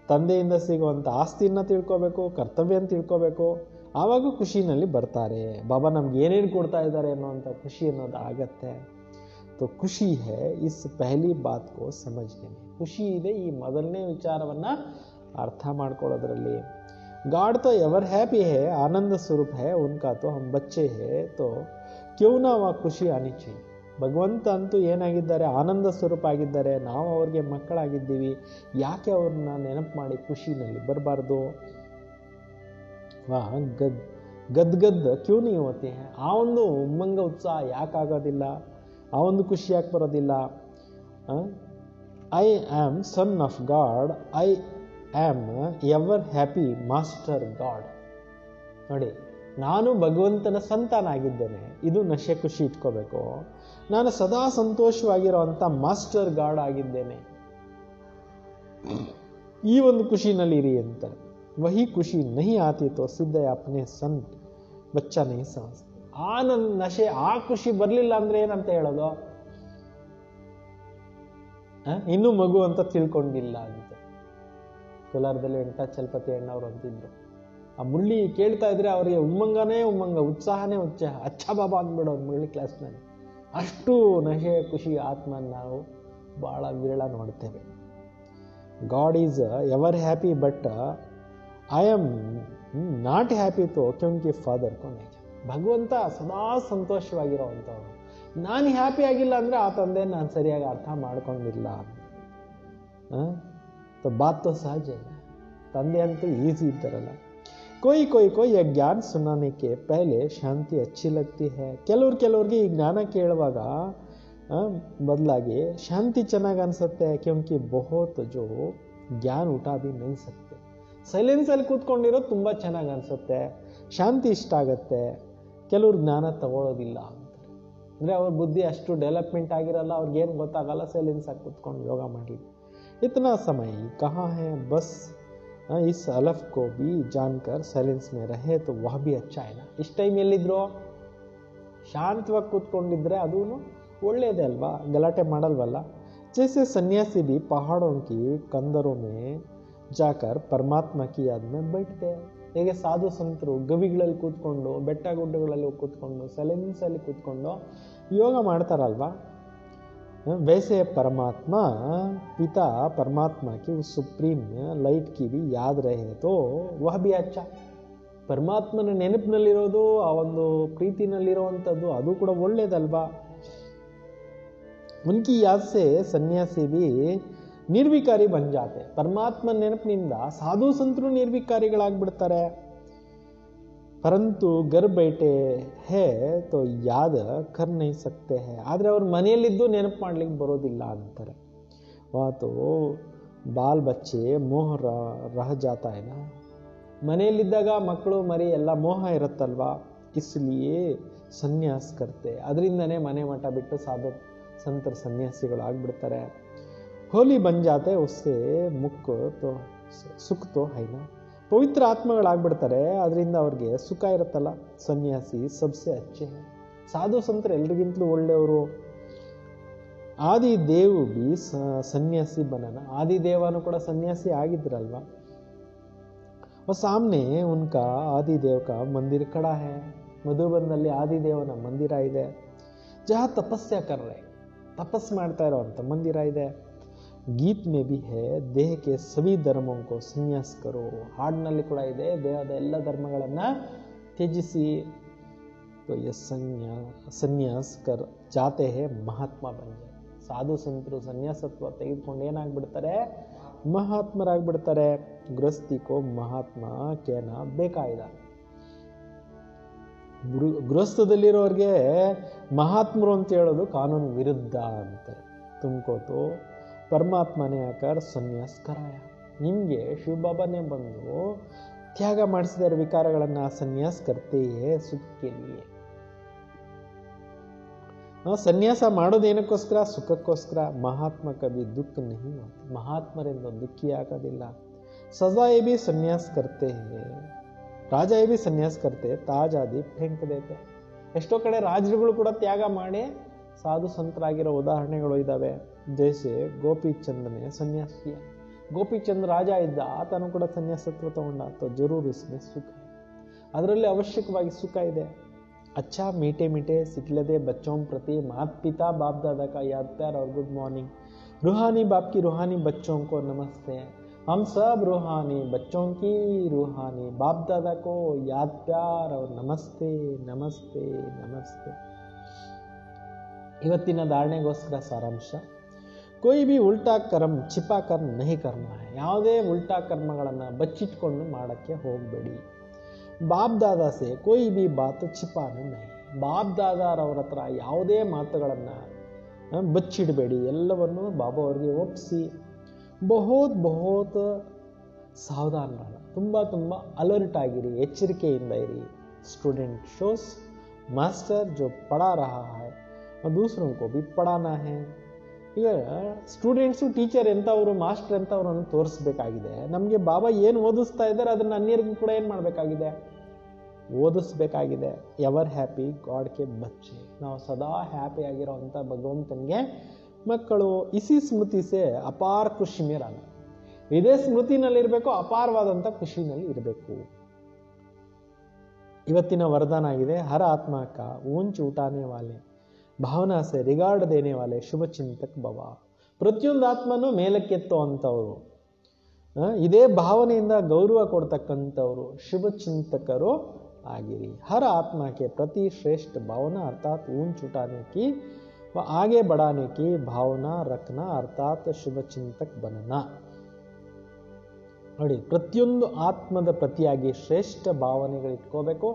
ತಂದೆಯಿಂದ ಸಿಗುವಂಥ ಆಸ್ತಿನ ತಿಳ್ಕೋಬೇಕು, ಕರ್ತವ್ಯನ ತಿಳ್ಕೋಬೇಕು, ಆವಾಗ ಖುಷಿನಲ್ಲಿ ಬರ್ತಾರೆ. ಬಾಬಾ ನಮ್ಗೆ ಏನೇನು ಕೊಡ್ತಾ ಇದ್ದಾರೆ ಅನ್ನೋಂಥ ಖುಷಿ ಅನ್ನೋದು ಆಗತ್ತೆ. तो खुशी है इस पहली बात को समझने में. ಖುಷಿ ಇದೆ ಈ ಮೊದಲನೇ ವಿಚಾರವನ್ನ ಅರ್ಥ ಮಾಡ್ಕೊಳ್ಳೋದ್ರಲ್ಲಿ. गॉड तो एवर हैप्पी है, आनंद स्वरूप है, उनका तो हम बच्चे हैं, तो क्यों ना वह ಖುಷಿ आनी चाहिए. ಭಗವಂತ ಅಂತೂ ಏನಾಗಿದ್ದಾರೆ? ಆನಂದ ಸ್ವರೂಪ ಆಗಿದ್ದಾರೆ. ನಾವು ಅವ್ರಿಗೆ ಮಕ್ಕಳಾಗಿದ್ದೀವಿ, ಯಾಕೆ ಅವ್ರನ್ನ ನೆನಪು ಮಾಡಿ ಖುಷಿನಲ್ಲಿ ಬರಬಾರ್ದು? ವಾ ಗದ್ಗದ್ ಕ್ಯೂ ನೀ ಹೋತಿ ಹೈ. ಆ ಒಂದು ಉಮ್ಮಂಗ ಉತ್ಸಾಹ ಯಾಕಾಗೋದಿಲ್ಲ? ಆ ಒಂದು ಖುಷಿ ಯಾಕೆ ಬರೋದಿಲ್ಲ? I am son of god, I am ever happy master god. ನೋಡಿ, ನಾನು ಭಗವಂತನ ಸಂತಾನ ಆಗಿದ್ದೇನೆ, ಇದು ನಶೆ ಖುಷಿ ಇಟ್ಕೋಬೇಕು. ನಾನು ಸದಾ ಸಂತೋಷವಾಗಿರುವಂಥ ಮಾಸ್ಟರ್ ಗಾಡ್ ಆಗಿದ್ದೇನೆ, ಈ ಒಂದು ಖುಷಿನಲ್ಲಿ ಇರಿ ಅಂತ. ವಹಿ ಖುಷಿ ನಹಿ ಆತಿ ತೋ ಸಿದ್ಧ ಅಪ್ನೆ ಸನ್ ಬಚ್ಚಾ ನಹಿ ಸಮಜ್ತೆ. ಆ ನನ್ನ ನಶೆ, ಆ ಖುಷಿ ಬರಲಿಲ್ಲ ಅಂದ್ರೆ ಏನಂತ ಹೇಳೋದು? ಇನ್ನೂ ಮಗು ಅಂತ ತಿಳ್ಕೊಂಡಿಲ್ಲ ಅಂತ. ಕೋಲಾರದಲ್ಲಿ ವೆಂಕಟಾಚಲಪತಿ ಅಣ್ಣವ್ರು ಅಂತಿದ್ರು, ಆ ಮುರಳಿ ಕೇಳ್ತಾ ಇದ್ರೆ ಅವರಿಗೆ ಉಮ್ಮಂಗನೇ ಉಮ್ಮಂಗ, ಉತ್ಸಾಹನೇ ಉತ್ಸಾಹ. ಅಚ್ಚ ಬಾಬಾ ಅಂದ್ಬಿಡೋ ಅವ್ರು ಮುರಳಿ ಕ್ಲಾಸ್ನಲ್ಲಿ. ಅಷ್ಟು ನಶೆ ಖುಷಿ ಆತ್ಮನ ನಾವು ಬಹಳ ವಿರಳ ನೋಡ್ತೇವೆ. God is ever happy but I am not happy ತೋ ಕ್ಯೋಂಕಿ ಫಾದರ್ ಕೋ ನಹೀ. ಭಗವಂತ ಸದಾ ಸಂತೋಷವಾಗಿರೋವಂಥವ್ರು. ನಾನು ಹ್ಯಾಪಿ ಆಗಿಲ್ಲ ಅಂದ್ರೆ ಆ ತಂದೆ ನಾನು ಸರಿಯಾಗಿ ಅರ್ಥ ಮಾಡ್ಕೊಂಡಿಲ್ಲ. तो बात तो सहज है. ತಂದೆ ಅಂತೂ ಈಸಿ ಇದ್ದಾರಲ್ಲ. कोई ये ज्ञान सुनाने के पहले शांति अच्छी लगती है. ಕೆಲವ್ರಿಗೆ ಈ ಜ್ಞಾನ ಕೇಳುವಾಗ ಬದಲಾಗಿ ಶಾಂತಿ ಚೆನ್ನಾಗಿ ಅನ್ಸುತ್ತೆ. ಕ್ಯೋಂಕಿ ಬಹುತ್ ಜೋ ಜ್ಞಾನ ಉಠಾ ಭಿ ನಹೀ ಸಕ್ತೆ. ಸೈಲೆನ್ಸ್ ಅಲ್ಲಿ ಕೂತ್ಕೊಂಡಿರೋದು ತುಂಬಾ ಚೆನ್ನಾಗಿ ಅನ್ಸುತ್ತೆ, ಶಾಂತಿ ಇಷ್ಟ ಆಗತ್ತೆ. ಕೆಲವ್ರು ಜ್ಞಾನ ತಗೊಳ್ಳೋದಿಲ್ಲ ಅಂತಾರೆ. ಅಂದ್ರೆ ಅವ್ರ ಬುದ್ಧಿ ಅಷ್ಟು ಡೆವಲಪ್ಮೆಂಟ್ ಆಗಿರಲ್ಲ, ಅವ್ರಿಗೇನು ಗೊತ್ತಾಗಲ್ಲ, ಸೈಲೆನ್ಸ್ ಆಗಿ ಕೂತ್ಕೊಂಡು ಯೋಗ ಮಾಡಲಿ. इतना समय कहाँ है, बस इस अलफ को भी जानकर साइलेंस में रहे तो वह भी अच्छा है ना. इस टाइम ಎಲ್ಲಿದ್ರು? ಶಾಂತವಾಗಿ ಕೂತ್ಕೊಂಡಿದ್ರೆ ಅದೂ ಒಳ್ಳೇದೇ ಅಲ್ವಾ, ಗಲಾಟೆ ಮಾಡಲ್ವಲ್ಲ. जैसे सन्यासी भी पहाड़ों की कंदरों में जाकर परमात्मा की याद में बैठते. ಹೇಗೆ ಸಾಧು ಸಂತರು ಗವಿಗಳಲ್ಲಿ ಕೂತ್ಕೊಂಡು, ಬೆಟ್ಟ ಗುಡ್ಡಗಳಲ್ಲಿ ಕೂತ್ಕೊಂಡು, ಸೈಲೆನ್ಸ್ ಅಲ್ಲಿ ಕೂತ್ಕೊಂಡು ಯೋಗ ಮಾಡ್ತಾರಲ್ವಾ, वैसे परमात्मा पिता परमात्मा की उस सुप्रीम लाइट की भी याद रहे तो वह भी अच्छा. ಪರಮಾತ್ಮನ ನೆನಪಿನಲ್ಲಿರೋದು, ಆ ಒಂದು ಪ್ರೀತಿನಲ್ಲಿರುವಂಥದ್ದು, ಅದು ಕೂಡ ಒಳ್ಳೇದಲ್ವಾ. ಉನ್ಕಿ ಯಾದ್ ಸೆ ಸನ್ಯಾಸಿ ಬಿ ನಿರ್ವಿಕಾರಿ ಬನ್ ಜಾತೆ. ಪರಮಾತ್ಮನ ನೆನಪಿನಿಂದ ಸಾಧು ಸಂತರು ನಿರ್ವಿಕಾರಿಗಳಾಗ್ಬಿಡ್ತಾರೆ. ಪರಂತು ಗರ್ ಬೈಟೆ ಹೇ ತೋ ಯಾದ ಕರ್ ನಹೀ ಸಕ್ತೆ ಹೇ. ಆದರೆ ಅವ್ರ ಮನೆಯಲ್ಲಿದ್ದು ನೆನಪು ಮಾಡ್ಲಿಕ್ಕೆ ಬರೋದಿಲ್ಲ ಅಂತಾರೆ. ವಾತೋ ಬಾಲ್ ಬಚ್ಚೆ ಮೋಹ ರಹ ಜಾತಾ ಹೈ ನಾ. ಮನೆಯಲ್ಲಿದ್ದಾಗ ಮಕ್ಕಳು ಮರಿ ಎಲ್ಲ ಮೋಹ ಇರುತ್ತಲ್ವಾ, ಇಸ್ಲಿಯೇ ಸನ್ಯಾಸ ಕರ್ತೆ. ಅದರಿಂದನೇ ಮನೆ ಮಠ ಬಿಟ್ಟು ಸಾಧು ಸಂತರ ಸನ್ಯಾಸಿಗಳು ಆಗ್ಬಿಡ್ತಾರೆ. ಹೋಲಿ ಬನ್ ಜಾತೆ ಉಸ್ಸೆ ಮುಕ್ ತೋ ಸುಖ ತೋ ಹೈನಾ. ಪವಿತ್ರ ಆತ್ಮಗಳಾಗ್ಬಿಡ್ತಾರೆ, ಅದರಿಂದ ಅವ್ರಿಗೆ ಸುಖ ಇರುತ್ತಲ್ಲ. ಸನ್ಯಾಸಿ ಸಬ್ಸೆ ಅಚ್ಚೆ. ಸಾಧು ಸಂತರು ಎಲ್ರಿಗಿಂತಲೂ ಒಳ್ಳೆಯವರು. ಆದಿ ದೇವ್ ಬಿ ಸನ್ಯಾಸಿ ಬನನ. ಆದಿದೇವನು ಕೂಡ ಸನ್ಯಾಸಿ ಆಗಿದ್ರಲ್ವಾ. ಸಾಮ್ನೆ ಉನ್ಕಾ ಆದಿದೇವ್ ಕಾ ಮಂದಿರ ಖಡಾ ಹೈ. ಮಧುಬನ್ನಲ್ಲಿ ಆದಿದೇವನ ಮಂದಿರ ಇದೆ. ಜಹಾ ತಪಸ್ಯ ಕರ್ರೆ, ತಪಸ್ ಮಾಡ್ತಾ ಇರೋವಂಥ ಮಂದಿರ ಇದೆ. ಗೀತ್ ಮೇ ಭಿ ಹೈ ದೇಹ ಕೆ ಸಭಿ ಧರ್ಮೋं को ಸಂನ್ಯಾಸ ಕರೋ. ಹಾಡಿನಲ್ಲಿ ಕೂಡ ಇದೆ, ದೇಹದ ಎಲ್ಲ ಧರ್ಮಗಳನ್ನು ತ್ಯಜಿಸಿ. तो ये संन्यास कर जाते हैं महात्मा बन जाए. ಸಾಧು ಸಂತರು ಸನ್ಯಾಸತ್ವ ತೆಗೆದುಕೊಂಡು ಏನಾಗ್ಬಿಡ್ತಾರೆ, ಮಹಾತ್ಮರಾಗ್ಬಿಡ್ತಾರೆ. ಗೃಹಸ್ಥಿಕೋ ಮಹಾತ್ಮ ಕೇನ ಬೇಕಾಯ್ದ. ಗೃಹಸ್ಥದಲ್ಲಿರೋರಿಗೆ ಮಹಾತ್ಮರು ಅಂತ ಹೇಳೋದು ಕಾನೂನು ವಿರುದ್ಧ ಅಂತಾರೆ. ತುಮಕೋತು ಪರಮಾತ್ಮನೇ ಆಕರ್ ಸನ್ಯಾಸ ಕರಾಯ. ನಿಮಗೆ ಶಿವಬಾಬಾನೇ ಬಂದು ತ್ಯಾಗ ಮಾಡಿಸಿದ್ದಾರೆ ವಿಕಾರಗಳನ್ನು. ಸನ್ಯಾಸ ಕರ್ತೇಯೇ ಸುಖಕ್ಕೆ ಲಿಯೇ. ಸನ್ಯಾಸ ಮಾಡೋದೇನಕ್ಕೋಸ್ಕರ, ಸುಖಕ್ಕೋಸ್ಕರ. ಮಹಾತ್ಮ ಕವಿ ದುಃಖ ನಹಿ ಹೋತೆ. ಮಹಾತ್ಮರಿಂದ ದುಃಖಿ ಆಗೋದಿಲ್ಲ. ಸಜಾಯೇ ಭಿ ಸನ್ಯಾಸ ಕರ್ತೆ ಹೇ, ರಾಜಾಯೇ ಭಿ ಸನ್ಯಾಸ ಕರ್ತೆ, ತಾಜ್ ಆದಿ ಫೆಂಕ್ ದೇತೆ. ಎಷ್ಟೋ ಕಡೆ ರಾಜರುಗಳು ಕೂಡ ತ್ಯಾಗ ಮಾಡಿ ಸಾಧು ಸಂತರಾಗಿರೋ ಉದಾಹರಣೆಗಳು ಇದ್ದಾವೆ. ಜೈಸೆ ಗೋಪಿಚಂದನೆ ಸನ್ಯಾಸಿ. ಗೋಪಿಚಂದ್ ರಾಜ ಇದ್ದ, ಆತನು ಕೂಡ ಸನ್ಯಾಸತ್ವ ತಗೊಂಡ. तो जरूर इसमें सुख है. ಅದರಲ್ಲಿ ಅವಶ್ಯಕವಾಗಿ ಸುಖ ಇದೆ. अच्छा मीठे मीठे सिखलदे बच्चों प्रति माता पिता बाप दादा का याद प्यार और गुड मॉर्निंग. रूहानी बाप की रूहानी बच्चों को नमस्ते. हम सब रूहानी बच्चों की रूहानी बाप दादा को याद प्यार और नमस्ते नमस्ते नमस्ते. ಇವತ್ತಿನ ಧಾರಣೆಗೋಸ್ಕರ ಸಾರಾಂಶ. कोई भी उल्टा कर्म छिपा कर नहीं करना है. ಯಾವುದೇ ಉಲ್ಟಾ ಕರ್ಮಗಳನ್ನು ಬಚ್ಚಿಟ್ಕೊಂಡು ಮಾಡೋಕ್ಕೆ ಹೋಗಬೇಡಿ. ಬಾಪ್ ದಾದಾ ಸೆ ಕೋಯಿ ಬಿ ಬಾತ್ छिपाना नहीं. ಬಾಪ್ ದಾದಾರವ್ರ ಹತ್ರ ಯಾವುದೇ ಮಾತುಗಳನ್ನು ಬಚ್ಚಿಡಬೇಡಿ, ಎಲ್ಲವನ್ನು ಬಾಬಾ ಅವ್ರಿಗೆ ಒಪ್ಪಿಸಿ. ಬಹುತ್ ಸಾವಧಾನರಾದ, ತುಂಬ ಅಲರ್ಟ್ ಆಗಿರಿ, ಎಚ್ಚರಿಕೆಯಿಂದ ಇರಿ. ಸ್ಟೂಡೆಂಟ್ ಶೋಸ್ ಮಾಸ್ಟರ್ ಜೋ ಪढ़ा रहा है दूसरों को भी पढ़ाना है. ಈಗ ಸ್ಟೂಡೆಂಟ್ಸು ಟೀಚರ್ ಎಂಥವ್ರು, ಮಾಸ್ಟರ್ ಎಂಥವ್ರನ್ನು ತೋರಿಸ್ಬೇಕಾಗಿದೆ. ನಮಗೆ ಬಾಬಾ ಏನು ಓದಿಸ್ತಾ ಇದ್ದಾರೆ ಅದನ್ನು ಅನ್ಯರಿಗೂ ಕೂಡ ಏನು ಮಾಡಬೇಕಾಗಿದೆ, ಓದಿಸ್ಬೇಕಾಗಿದೆ. ಎವರ್ ಹ್ಯಾಪಿ ಗಾಡ್ ಕೆ ಬಚ್ಚೆ. ನಾವು ಸದಾ ಹ್ಯಾಪಿ ಆಗಿರೋವಂಥ ಭಗವಂತನಿಗೆ ಮಕ್ಕಳು. ಇಸಿ ಸ್ಮೃತಿ ಸೆ ಅಪಾರ ಖುಷಿ ಮೇರಾನ. ಇದೇ ಸ್ಮೃತಿನಲ್ಲಿರಬೇಕು, ಅಪಾರವಾದಂಥ ಖುಷಿನಲ್ಲಿ ಇರಬೇಕು. ಇವತ್ತಿನ ವರದಾನ ಆಗಿದೆ, ಹರ ಆತ್ಮ ಕಾ ಊಂಚ್ ಉಟಾನೆ ವಾಲೆ ಭಾವನಾ ಸೆ ರಿಗಾರ್ಡ್ ದೇನೆ ವಾಲೆ ಶುಭ ಚಿಂತಕ್ ಭವ. ಪ್ರತಿಯೊಂದು ಆತ್ಮನೂ ಮೇಲಕ್ಕೆತ್ತೋ ಅಂಥವ್ರು, ಇದೇ ಭಾವನೆಯಿಂದ ಗೌರವ ಕೊಡ್ತಕ್ಕಂಥವ್ರು ಶುಭ ಚಿಂತಕರು ಆಗಿರಿ. ಹರ ಆತ್ಮಕ್ಕೆ ಪ್ರತಿ ಶ್ರೇಷ್ಠ ಭಾವನಾ ಅರ್ಥಾತ್ ಊಂಚ್ ಉಟಾನೆ ಕಿ ವ ಆಗೆ ಬಡಾನೆ ಕಿ ಭಾವನಾ ರಖನಾ ಅರ್ಥಾತ್ ಶುಭ ಚಿಂತಕ್ ಬನನಾ. ನೋಡಿ, ಪ್ರತಿಯೊಂದು ಆತ್ಮದ ಪ್ರತಿಯಾಗಿ ಶ್ರೇಷ್ಠ ಭಾವನೆಗಳಿಟ್ಕೋಬೇಕು.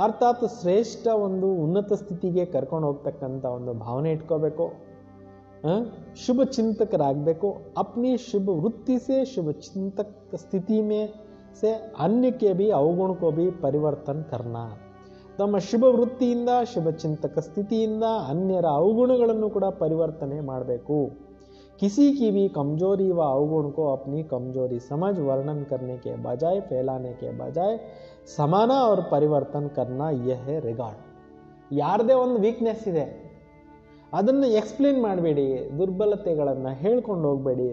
ಅರ್ಥಾತ್ ಶ್ರೇಷ್ಠ ಒಂದು ಉನ್ನತ ಸ್ಥಿತಿಗೆ ಕರ್ಕೊಂಡು ಹೋಗ್ತಕ್ಕಂಥ ಒಂದು ಭಾವನೆ ಇಟ್ಕೋಬೇಕು. ಶುಭ ಚಿಂತಕರಾಗಬೇಕು. ಅಪ್ನಿ ಶುಭ ವೃತ್ತಿ ಸೆ ಶುಭ ಚಿಂತಕ ಸ್ಥಿತಿ ಮೇ ಸೆ ಅನ್ಯಕ್ಕೆ ಭಿ ಅವಗುಣ ಕೋ ಭಿ ಪರಿವರ್ತನ ಕರ್ನಾ. ತಮ್ಮ ಶುಭ ವೃತ್ತಿಯಿಂದ ಶುಭ ಚಿಂತಕ ಸ್ಥಿತಿಯಿಂದ ಅನ್ಯರ ಅವಗುಣಗಳನ್ನು ಕೂಡ ಪರಿವರ್ತನೆ ಮಾಡಬೇಕು. किसी की भी कमजोरी व अवगुण को अपनी कमजोरी समझ वर्णन करने के बजाय फैलाने के बजाय ಸಮಾನ और ಪರಿವರ್ತನ करना यह है रिगार्ड. ಯಾರದೇ ಒಂದು ವೀಕ್ನೆಸ್ ಇದೆ ಅದನ್ನು ಎಕ್ಸ್ಪ್ಲೇನ್ ಮಾಡಬೇಡಿ, ದುರ್ಬಲತೆಗಳನ್ನು ಹೇಳ್ಕೊಂಡು ಹೋಗಬೇಡಿ.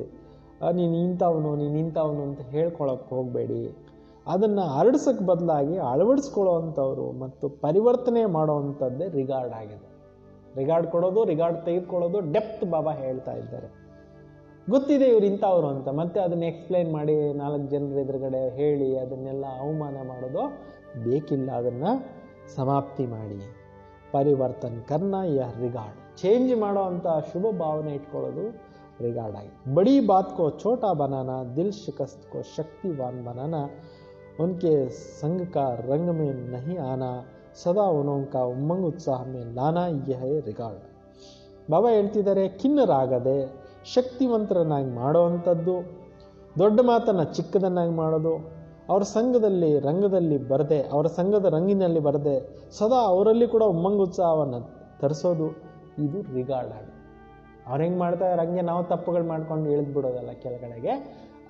ನೀನು ಇಂಥವನು ಅಂತ ಹೇಳ್ಕೊಳಕ್ಕೆ ಹೋಗಬೇಡಿ. ಅದನ್ನು ಹರಡಿಸೋಕ್ಕೆ ಬದಲಾಗಿ ಅಳವಡಿಸ್ಕೊಳ್ಳೋ ಅಂಥವ್ರು ಮತ್ತು ಪರಿವರ್ತನೆ ಮಾಡೋವಂಥದ್ದೇ ರಿಗಾರ್ಡ್ ಆಗಿದೆ. ರಿಗಾರ್ಡ್ ಕೊಡೋದು, ರಿಗಾರ್ಡ್ ತೆಗೆದುಕೊಳ್ಳೋದು, ಡೆಪ್ತ್ ಬಾಬಾ ಹೇಳ್ತಾ ಇದ್ದಾರೆ. ಗೊತ್ತಿದೆ ಇವ್ರು ಇಂಥವ್ರು ಅಂತ, ಮತ್ತೆ ಅದನ್ನ ಎಕ್ಸ್ಪ್ಲೈನ್ ಮಾಡಿ 4 ಜನರ ಎದುರುಗಡೆ ಹೇಳಿ ಅದನ್ನೆಲ್ಲ ಅವಮಾನ ಮಾಡೋದು ಬೇಕಿಲ್ಲ. ಅದನ್ನು ಸಮಾಪ್ತಿ ಮಾಡಿ ಪರಿವರ್ತನ ಕರ್ನ ಯಹ ರಿಗಾರ್ಡ್. ಚೇಂಜ್ ಮಾಡೋ ಅಂಥ ಶುಭ ಭಾವನೆ ಇಟ್ಕೊಳ್ಳೋದು ರಿಗಾರ್ಡ್ ಆಗಿ. ಬಡಿ ಬಾತ್ ಕೋ ಛೋಟಾ ಬನಾನಾ, ದಿಲ್ ಶಿಕಸ್ತ್ ಕೋ ಶಕ್ತಿವಾನ್ ಬನಾನಾ, ಉನ್ಕೆ ಸಂಘ ಕಾ ರಂಗ್ ಮೇ ನಹಿ ಆನಾ, ಸದಾ ಉನೋಂಕ ಉಮ್ಮಂಗ್ ಉತ್ಸಾಹ ಮೇ ಲಾನಾ ಯಹ ರಿಗಾರ್ಡ್. ಬಾಬಾ ಹೇಳ್ತಿದ್ದಾರೆ, ಖಿನ್ನರಾಗದೆ ಶಕ್ತಿವಂತರನ್ನಾಗಿ ಮಾಡೋವಂಥದ್ದು, ದೊಡ್ಡ ಮಾತನ್ನು ಚಿಕ್ಕದನ್ನಾಗಿ ಮಾಡೋದು, ಅವರ ಸಂಘದಲ್ಲಿ ರಂಗದಲ್ಲಿ ಬರದೆ, ಅವರ ಸಂಘದ ರಂಗಿನಲ್ಲಿ ಬರದೆ ಸದಾ ಅವರಲ್ಲಿ ಕೂಡ ಉಮ್ಮಂಗುತ್ಸಾಹವನ್ನು ತರಿಸೋದು, ಇದು ರಿಗಾರ್ಡ್ ಆಗಿ. ಅವ್ರು ಹೆಂಗೆ ಮಾಡ್ತಾ ಇದ್ದಾರೆ ಹಂಗೆ ನಾವು ತಪ್ಪುಗಳು ಮಾಡ್ಕೊಂಡು ಇಳಿದು ಬಿಡೋದಲ್ಲ ಕೆಳಗಡೆಗೆ,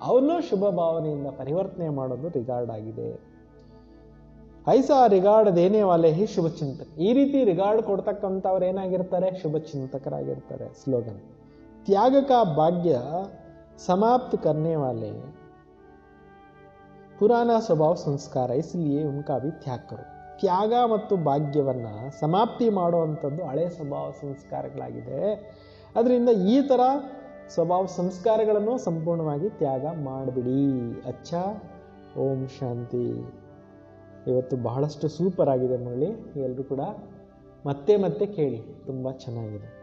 ಅವನು ಶುಭ ಭಾವನೆಯಿಂದ ಪರಿವರ್ತನೆ ಮಾಡೋದು ರಿಗಾರ್ಡ್ ಆಗಿದೆ. ಐಸಾ ರಿಗಾರ್ಡ್ ದೇನೆ ವಾಲೆ ಹಿ ಶುಭ ಚಿಂತಕ. ಈ ರೀತಿ ರಿಗಾರ್ಡ್ ಕೊಡ್ತಕ್ಕಂಥವ್ರು ಏನಾಗಿರ್ತಾರೆ, ಶುಭ ಚಿಂತಕರಾಗಿರ್ತಾರೆ. ಸ್ಲೋಗನ್, त्याग का भाग्य समाप्त करने वाले पुराना स्वभाव संस्कार इसलिए उनका भी त्याग करो. ತ್ಯಾಗ ಮತ್ತು ಭಾಗ್ಯವನ್ನು ಸಮಾಪ್ತಿ ಮಾಡುವಂಥದ್ದು ಹಳೆ ಸ್ವಭಾವ ಸಂಸ್ಕಾರಗಳಾಗಿದೆ. ಅದರಿಂದ ಈ ಥರ ಸ್ವಭಾವ ಸಂಸ್ಕಾರಗಳನ್ನು ಸಂಪೂರ್ಣವಾಗಿ ತ್ಯಾಗ ಮಾಡಿಬಿಡಿ. ಅಚ್ಚಾ, ಓಂ ಶಾಂತಿ. ಇವತ್ತು ಬಹಳಷ್ಟು ಸೂಪರ್ ಆಗಿದೆ ಮುರಳಿ. ಎಲ್ಲರೂ ಕೂಡ ಮತ್ತೆ ಮತ್ತೆ ಕೇಳಿ, ತುಂಬ ಚೆನ್ನಾಗಿದೆ.